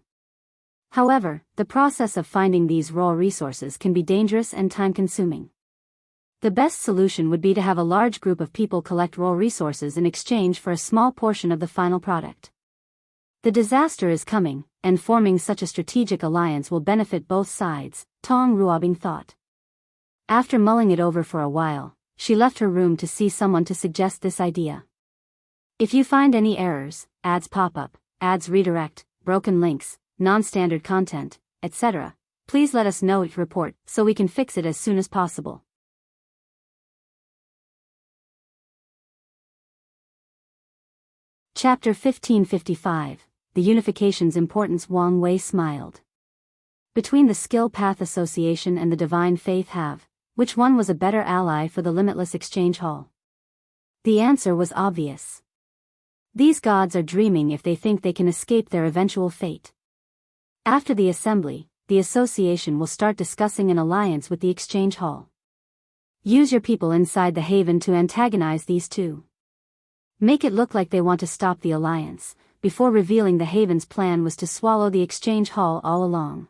However, the process of finding these raw resources can be dangerous and time-consuming. The best solution would be to have a large group of people collect raw resources in exchange for a small portion of the final product. The disaster is coming, and forming such a strategic alliance will benefit both sides, Tong Ruobing thought. After mulling it over for a while, she left her room to see someone to suggest this idea. If you find any errors, ads pop up, ads redirect, broken links, non-standard content, etc., please let us know, report, so we can fix it as soon as possible. Chapter 1555, The Unification's Importance. Wang Wei smiled. Between the Skill Path Association and the Divine Faith Have, which one was a better ally for the Limitless Exchange Hall? The answer was obvious. These gods are dreaming if they think they can escape their eventual fate. After the assembly, the association will start discussing an alliance with the Exchange Hall. Use your people inside the haven to antagonize these two. Make it look like they want to stop the alliance, before revealing the haven's plan was to swallow the Exchange Hall all along.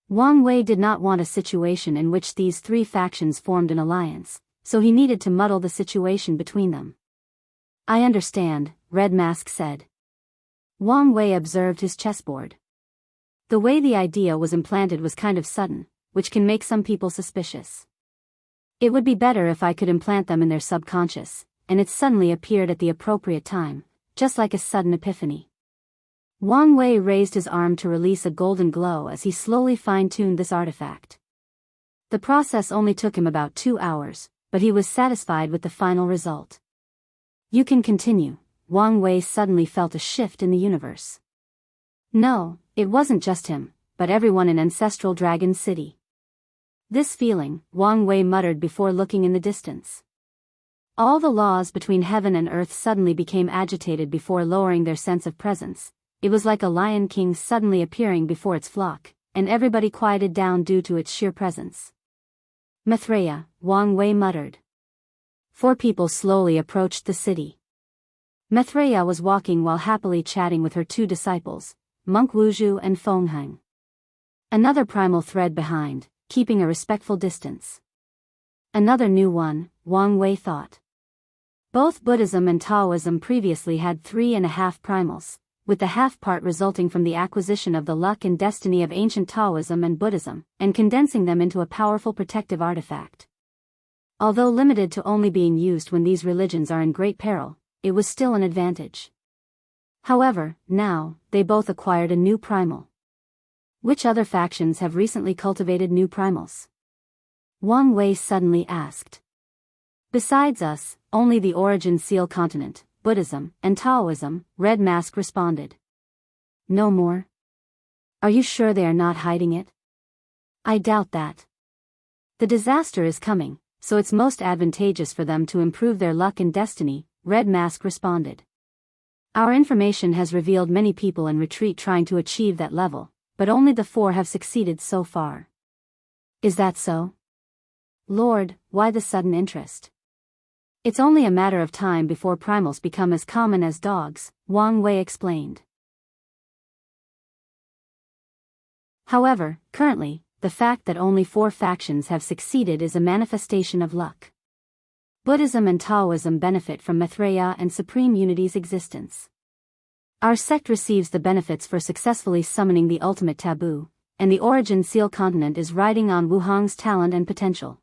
Wang Wei did not want a situation in which these three factions formed an alliance, so he needed to muddle the situation between them. I understand, Red Mask said. Wang Wei observed his chessboard. The way the idea was implanted was kind of sudden, which can make some people suspicious. It would be better if I could implant them in their subconscious, and it suddenly appeared at the appropriate time, just like a sudden epiphany. Wang Wei raised his arm to release a golden glow as he slowly fine-tuned this artifact. The process only took him about 2 hours, but he was satisfied with the final result. You can continue. Wang Wei suddenly felt a shift in the universe. No, it wasn't just him, but everyone in Ancestral Dragon City. This feeling, Wang Wei muttered before looking in the distance. All the laws between heaven and earth suddenly became agitated before lowering their sense of presence. It was like a lion king suddenly appearing before its flock, and everybody quieted down due to its sheer presence. Maitreya, Wang Wei muttered. 4 people slowly approached the city. Maitreya was walking while happily chatting with her 2 disciples, Monk Wuzhu and Fengheng. Another primal thread behind, keeping a respectful distance. Another new one, Wang Wei thought. Both Buddhism and Taoism previously had 3.5 primals, with the half part resulting from the acquisition of the luck and destiny of ancient Taoism and Buddhism, and condensing them into a powerful protective artifact. Although limited to only being used when these religions are in great peril, it was still an advantage. However, now, they both acquired a new primal. Which other factions have recently cultivated new primals? Wang Wei suddenly asked. Besides us, only the Origin Seal continent, Buddhism, and Taoism, Red Mask responded. No more? Are you sure they are not hiding it? I doubt that. The disaster is coming, so it's most advantageous for them to improve their luck and destiny, Red Mask responded. Our information has revealed many people in retreat trying to achieve that level, but only the 4 have succeeded so far. Is that so? Lord, why the sudden interest? It's only a matter of time before primals become as common as dogs, Wang Wei explained. However, currently, the fact that only 4 factions have succeeded is a manifestation of luck. Buddhism and Taoism benefit from Maitreya and Supreme Unity's existence. Our sect receives the benefits for successfully summoning the ultimate taboo, and the Origin Seal continent is riding on Wuhang's talent and potential.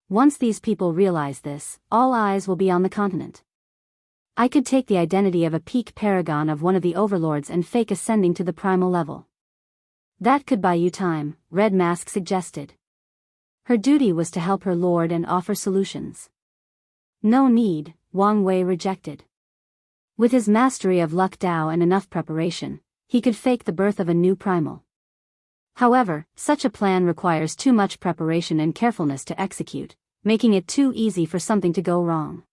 Once these people realize this, all eyes will be on the continent. I could take the identity of a peak paragon of one of the overlords and fake ascending to the primal level. That could buy you time, Red Mask suggested. Her duty was to help her lord and offer solutions. No need, Wang Wei rejected. With his mastery of luck Dao and enough preparation, he could fake the birth of a new primal. However, such a plan requires too much preparation and carefulness to execute, making it too easy for something to go wrong.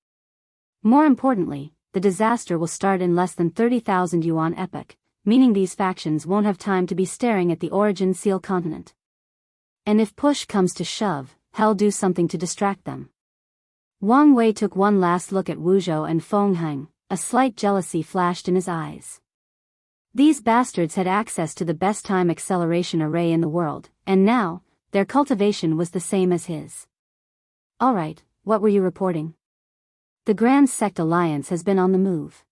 More importantly, the disaster will start in less than 30,000 yuan epoch, meaning these factions won't have time to be staring at the Origin Seal continent. And if push comes to shove, hell do something to distract them. Wang Wei took one last look at Wuzhou and Fengheng, a slight jealousy flashed in his eyes. These bastards had access to the best time acceleration array in the world, and now, their cultivation was the same as his. Alright, what were you reporting? The Grand Sect Alliance has been on the move.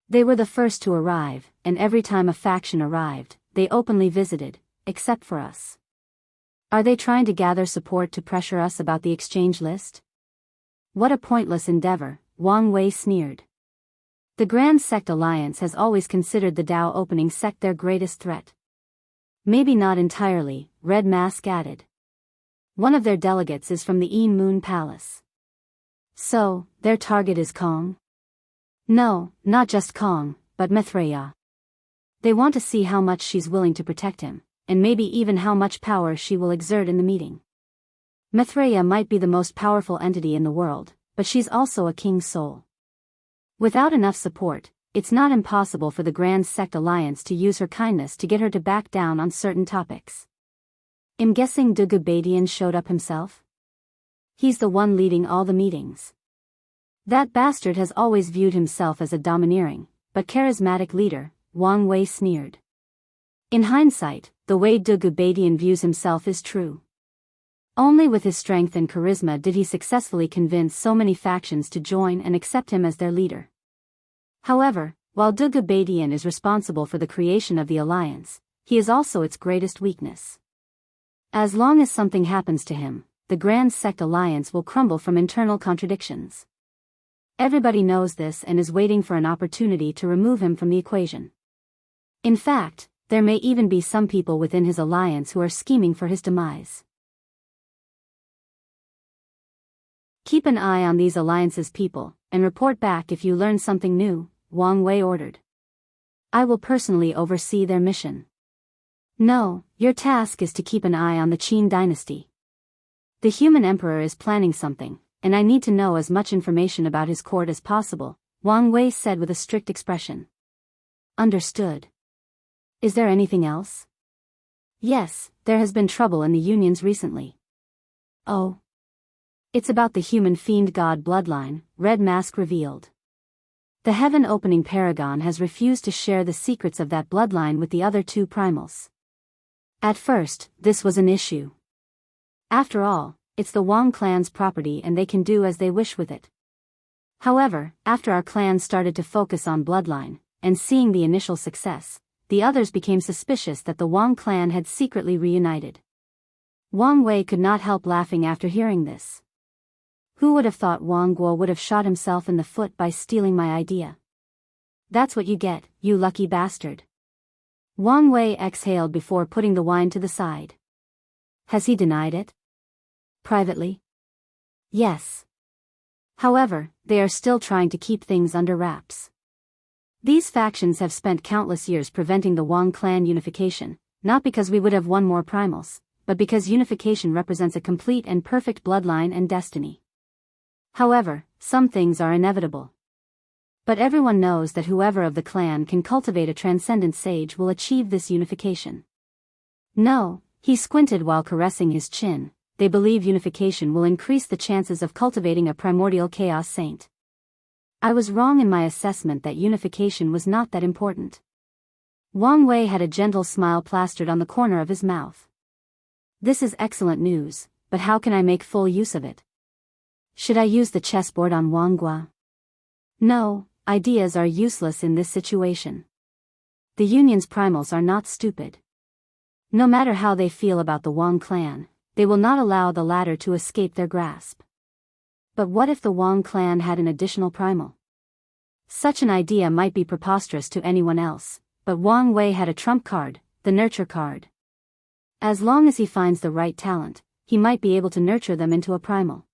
They were the first to arrive, and every time a faction arrived, they openly visited, except for us. Are they trying to gather support to pressure us about the exchange list? What a pointless endeavor, Wang Wei sneered. The Grand Sect Alliance has always considered the Dao opening sect their greatest threat. Maybe not entirely, Red Mask added. One of their delegates is from the Een Moon Palace. So, their target is Kong? No, not just Kong, but Maitreya. They want to see how much she's willing to protect him, and maybe even how much power she will exert in the meeting. Maitreya might be the most powerful entity in the world, but she's also a king's soul. Without enough support, it's not impossible for the Grand Sect Alliance to use her kindness to get her to back down on certain topics. I'm guessing De Gabadian showed up himself? He's the one leading all the meetings. That bastard has always viewed himself as a domineering, but charismatic leader, Wang Wei sneered. In hindsight, the way De Gabadian views himself is true. Only with his strength and charisma did he successfully convince so many factions to join and accept him as their leader. However, while De Gabadian is responsible for the creation of the alliance, he is also its greatest weakness. As long as something happens to him, the Grand Sect Alliance will crumble from internal contradictions. Everybody knows this and is waiting for an opportunity to remove him from the equation. In fact, there may even be some people within his alliance who are scheming for his demise. Keep an eye on these alliance's people, and report back if you learn something new, Wang Wei ordered. I will personally oversee their mission. No, your task is to keep an eye on the Qin dynasty. The human emperor is planning something, and I need to know as much information about his court as possible, Wang Wei said with a strict expression. Understood. Is there anything else? Yes, there has been trouble in the unions recently. Oh. It's about the human fiend god bloodline, Red Mask revealed. The heaven-opening paragon has refused to share the secrets of that bloodline with the other two primals. At first, this was an issue. After all, it's the Wang clan's property and they can do as they wish with it. However, after our clan started to focus on bloodline, and seeing the initial success, the others became suspicious that the Wang clan had secretly reunited. Wang Wei could not help laughing after hearing this. Who would have thought Wang Guo would have shot himself in the foot by stealing my idea? That's what you get, you lucky bastard. Wang Wei exhaled before putting the wine to the side. Has he denied it? Privately? Yes. However, they are still trying to keep things under wraps. These factions have spent countless years preventing the Wang clan unification, not because we would have won more primals, but because unification represents a complete and perfect bloodline and destiny. However, some things are inevitable. But everyone knows that whoever of the clan can cultivate a transcendent sage will achieve this unification. No, he squinted while caressing his chin. They believe unification will increase the chances of cultivating a primordial chaos saint. I was wrong in my assessment that unification was not that important. Wang Wei had a gentle smile plastered on the corner of his mouth. This is excellent news, but how can I make full use of it? Should I use the chessboard on Wang Guo? No, ideas are useless in this situation. The Union's primals are not stupid. No matter how they feel about the Wang clan, they will not allow the latter to escape their grasp. But what if the Wang clan had an additional primal? Such an idea might be preposterous to anyone else, but Wang Wei had a trump card, the nurture card. As long as he finds the right talent, he might be able to nurture them into a primal.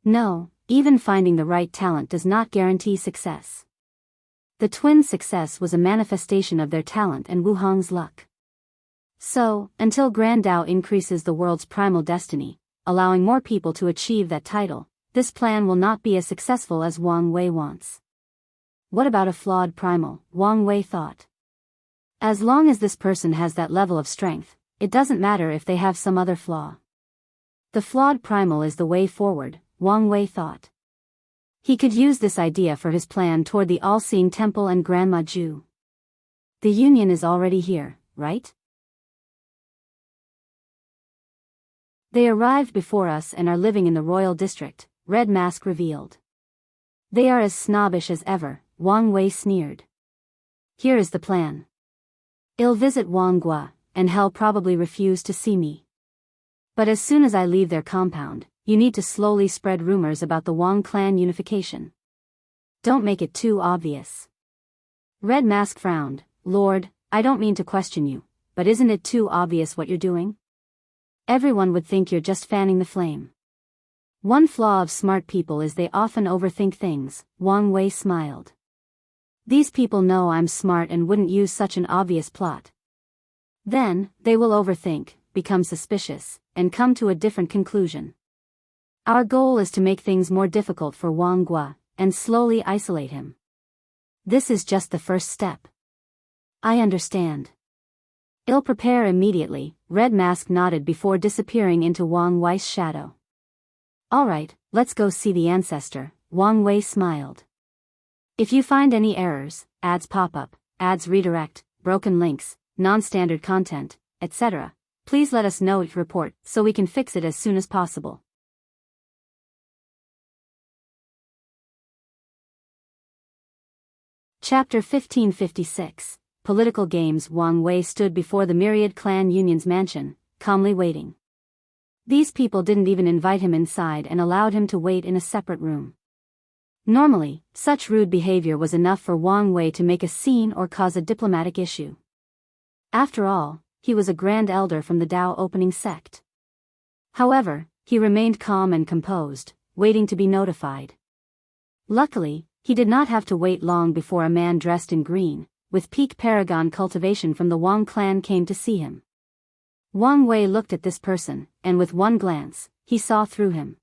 No, even finding the right talent does not guarantee success. The twins' success was a manifestation of their talent and Wuhong's luck. So, until Grand Dao increases the world's primal destiny, allowing more people to achieve that title, this plan will not be as successful as Wang Wei wants. What about a flawed primal, Wang Wei thought. As long as this person has that level of strength, it doesn't matter if they have some other flaw. The flawed primal is the way forward, Wang Wei thought. He could use this idea for his plan toward the all-seeing temple and Grandma Ju. The Union is already here, right? They arrived before us and are living in the royal district, Red Mask revealed. They are as snobbish as ever, Wang Wei sneered. Here is the plan. I'll visit Wang Gua, and he'll probably refuse to see me. But as soon as I leave their compound, you need to slowly spread rumors about the Wang clan unification. Don't make it too obvious. Red Mask frowned. Lord, I don't mean to question you, but isn't it too obvious what you're doing? Everyone would think you're just fanning the flame. One flaw of smart people is they often overthink things, Wang Wei smiled. These people know I'm smart and wouldn't use such an obvious plot. Then, they will overthink, become suspicious, and come to a different conclusion. Our goal is to make things more difficult for Wang Gua, and slowly isolate him. This is just the first step. I understand. I'll prepare immediately, Red Mask nodded before disappearing into Wang Wei's shadow. Alright, let's go see the ancestor, Wang Wei smiled. If you find any errors, ads pop up, ads redirect, broken links, non-standard content, etc., please let us know your report so we can fix it as soon as possible. Chapter 1556. Political Games. Wang Wei stood before the myriad clan union's mansion, calmly waiting. These people didn't even invite him inside and allowed him to wait in a separate room. Normally, such rude behavior was enough for Wang Wei to make a scene or cause a diplomatic issue. After all, he was a grand elder from the Dao opening sect. However, he remained calm and composed, waiting to be notified. Luckily, he did not have to wait long before a man dressed in green, with peak paragon cultivation from the Wang clan came to see him. Wang Wei looked at this person, and with one glance, he saw through him.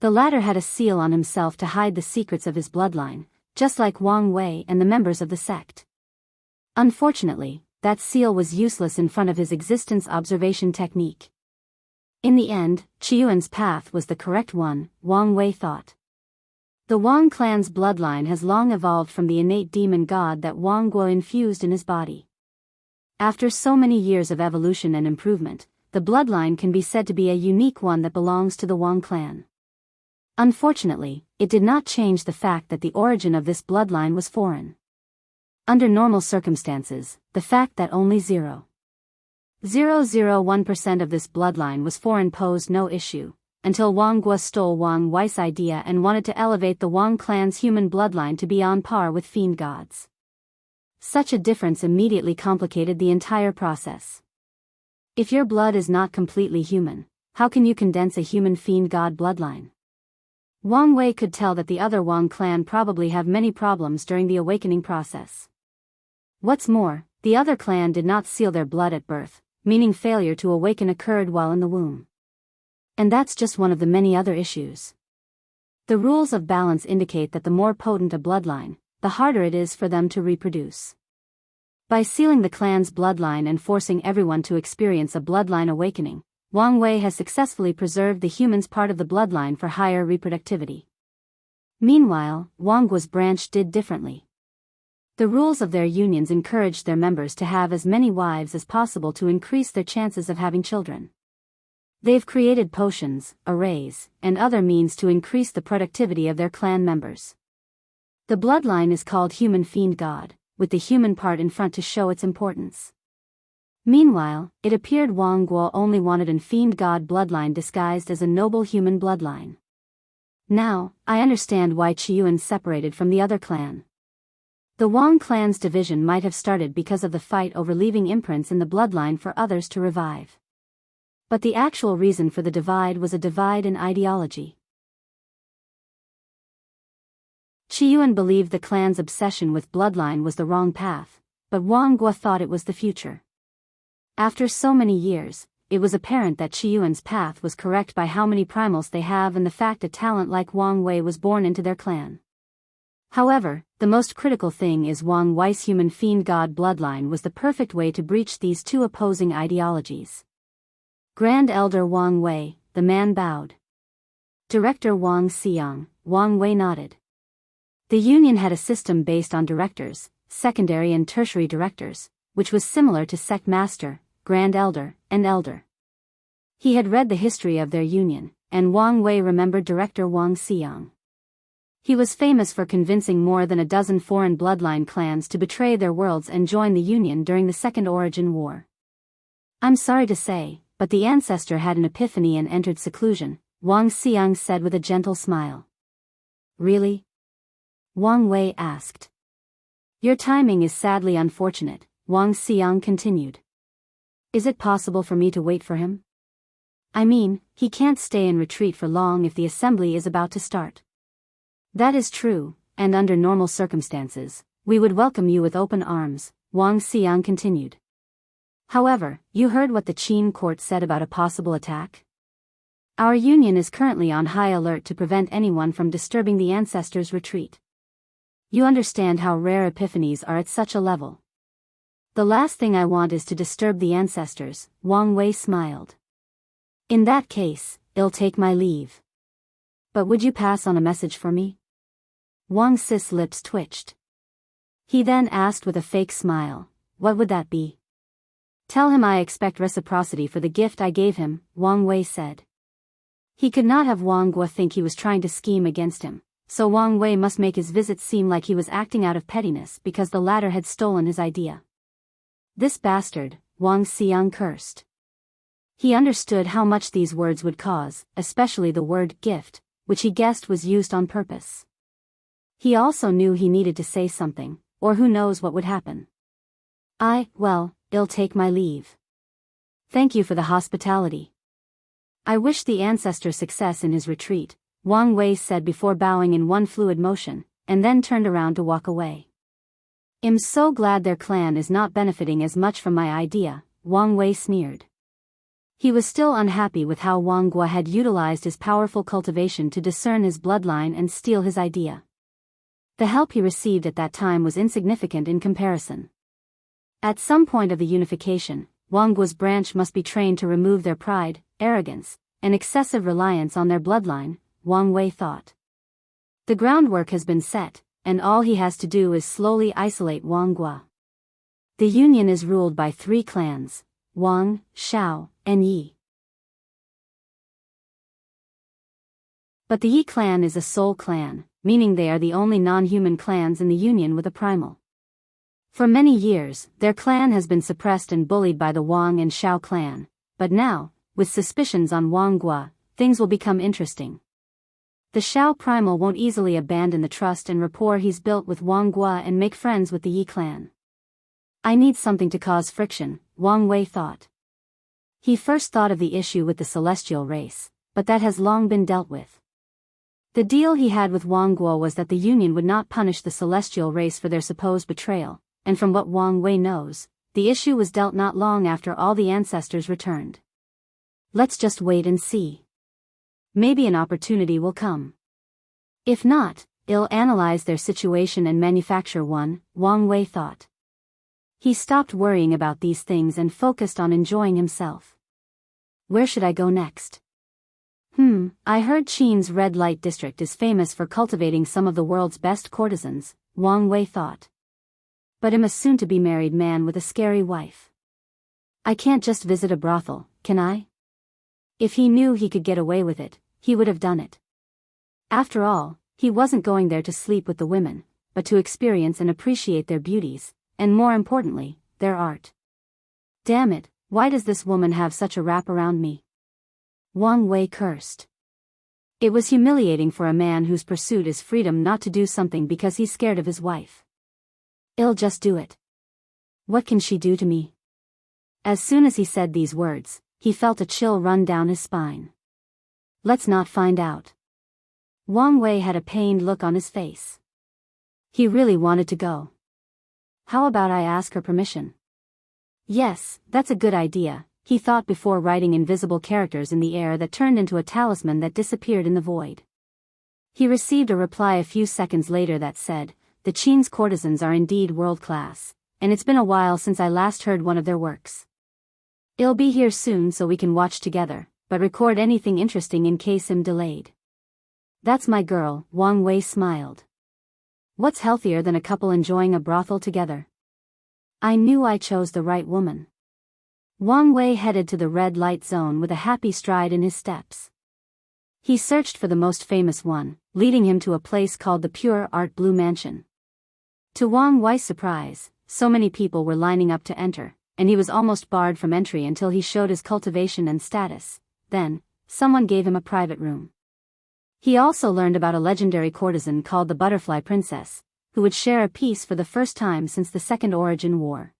The latter had a seal on himself to hide the secrets of his bloodline, just like Wang Wei and the members of the sect. Unfortunately, that seal was useless in front of his existence observation technique. In the end, Qiyuan's path was the correct one, Wang Wei thought. The Wang clan's bloodline has long evolved from the innate demon god that Wang Guo infused in his body. After so many years of evolution and improvement, the bloodline can be said to be a unique one that belongs to the Wang clan. Unfortunately, it did not change the fact that the origin of this bloodline was foreign. Under normal circumstances, the fact that only 0.001% of this bloodline was foreign posed no issue, until Wang Guo stole Wang Wei's idea and wanted to elevate the Wang clan's human bloodline to be on par with fiend gods. Such a difference immediately complicated the entire process. If your blood is not completely human, how can you condense a human fiend god bloodline? Wang Wei could tell that the other Wang clan probably have many problems during the awakening process. What's more, the other clan did not seal their blood at birth, meaning failure to awaken occurred while in the womb. And that's just one of the many other issues. The rules of balance indicate that the more potent a bloodline, the harder it is for them to reproduce. By sealing the clan's bloodline and forcing everyone to experience a bloodline awakening, Wang Wei has successfully preserved the human's part of the bloodline for higher reproductivity. Meanwhile, Wang Guo's branch did differently. The rules of their unions encouraged their members to have as many wives as possible to increase their chances of having children. They've created potions, arrays, and other means to increase the productivity of their clan members. The bloodline is called Human Fiend God, with the human part in front to show its importance. Meanwhile, it appeared Wang Guo only wanted a Fiend God bloodline disguised as a noble human bloodline. Now, I understand why Qiyuan separated from the other clan. The Wang clan's division might have started because of the fight over leaving imprints in the bloodline for others to revive. But the actual reason for the divide was a divide in ideology. Qiyuan believed the clan's obsession with bloodline was the wrong path, but Wang Guo thought it was the future. After so many years, it was apparent that Qiyuan's path was correct by how many primals they have and the fact a talent like Wang Wei was born into their clan. However, the most critical thing is Wang Wei's human fiend god bloodline was the perfect way to breach these two opposing ideologies. Grand Elder Wang Wei, the man bowed. Director Wang Xiang, Wang Wei nodded. The union had a system based on directors, secondary and tertiary directors, which was similar to sect master, grand elder, and elder. He had read the history of their union, and Wang Wei remembered Director Wang Xiang. He was famous for convincing more than a dozen foreign bloodline clans to betray their worlds and join the Union during the Second Origin War. I'm sorry to say, but the ancestor had an epiphany and entered seclusion, Wang Xiang said with a gentle smile. Really? Wang Wei asked. Your timing is sadly unfortunate, Wang Xiang continued. Is it possible for me to wait for him? I mean, he can't stay in retreat for long if the assembly is about to start. That is true, and under normal circumstances, we would welcome you with open arms, Wang Xiang continued. However, you heard what the Qin court said about a possible attack? Our union is currently on high alert to prevent anyone from disturbing the ancestors' retreat. You understand how rare epiphanies are at such a level. The last thing I want is to disturb the ancestors, Wang Wei smiled. In that case, I'll take my leave. But would you pass on a message for me? Wang Xi's lips twitched. He then asked with a fake smile, what would that be? Tell him I expect reciprocity for the gift I gave him, Wang Wei said. He could not have Wang Guo think he was trying to scheme against him, so Wang Wei must make his visit seem like he was acting out of pettiness because the latter had stolen his idea. This bastard, Wang Xiang cursed. He understood how much these words would cause, especially the word gift, which he guessed was used on purpose. He also knew he needed to say something, or who knows what would happen. I'll take my leave. Thank you for the hospitality. I wish the ancestor success in his retreat, Wang Wei said before bowing in one fluid motion, and then turned around to walk away. I'm so glad their clan is not benefiting as much from my idea, Wang Wei sneered. He was still unhappy with how Wang Guo had utilized his powerful cultivation to discern his bloodline and steal his idea. The help he received at that time was insignificant in comparison. At some point of the unification, Wang Guo's branch must be trained to remove their pride, arrogance, and excessive reliance on their bloodline, Wang Wei thought. The groundwork has been set, and all he has to do is slowly isolate Wang Guo. The Union is ruled by 3 clans, Wang, Shao, and Yi. But the Yi clan is a sole clan, meaning they are the only non-human clans in the Union with a primal. For many years, their clan has been suppressed and bullied by the Wang and Shao clan, but now, with suspicions on Wang Guo, things will become interesting. The Shao primal won't easily abandon the trust and rapport he's built with Wang Guo and make friends with the Yi clan. I need something to cause friction, Wang Wei thought. He first thought of the issue with the celestial race, but that has long been dealt with. The deal he had with Wang Guo was that the Union would not punish the celestial race for their supposed betrayal, and from what Wang Wei knows, the issue was dealt not long after all the ancestors returned. Let's just wait and see. Maybe an opportunity will come. If not, I'll analyze their situation and manufacture one, Wang Wei thought. He stopped worrying about these things and focused on enjoying himself. Where should I go next? I heard Qin's red light district is famous for cultivating some of the world's best courtesans, Wang Wei thought. But I'm a soon-to-be married man with a scary wife. I can't just visit a brothel, can I? If he knew he could get away with it, he would have done it. After all, he wasn't going there to sleep with the women, but to experience and appreciate their beauties, and more importantly, their art. Damn it, why does this woman have such a wrap around me? Wang Wei cursed. It was humiliating for a man whose pursuit is freedom not to do something because he's scared of his wife. I'll just do it. What can she do to me? As soon as he said these words, he felt a chill run down his spine. Let's not find out. Wang Wei had a pained look on his face. He really wanted to go. How about I ask her permission? Yes, that's a good idea, he thought before writing invisible characters in the air that turned into a talisman that disappeared in the void. He received a reply a few seconds later that said, the Qin's courtesans are indeed world-class, and it's been a while since I last heard one of their works. I'll be here soon so we can watch together, but record anything interesting in case I'm delayed. That's my girl, Wang Wei smiled. What's healthier than a couple enjoying a brothel together? I knew I chose the right woman. Wang Wei headed to the red light zone with a happy stride in his steps. He searched for the most famous one, leading him to a place called the Pure Art Blue Mansion. To Wang Wei's surprise, so many people were lining up to enter, and he was almost barred from entry until he showed his cultivation and status. Then, someone gave him a private room. He also learned about a legendary courtesan called the Butterfly Princess, who would share a piece for the first time since the Second Origin War.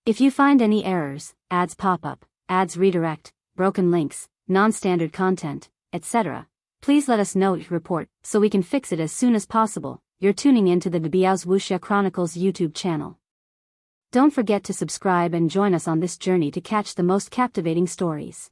If you find any errors, ads pop up, ads redirect, broken links, non-standard content, etc., please let us know your report so we can fix it as soon as possible. You're tuning in to the Biyao's Wuxia Chronicles YouTube channel. Don't forget to subscribe and join us on this journey to catch the most captivating stories.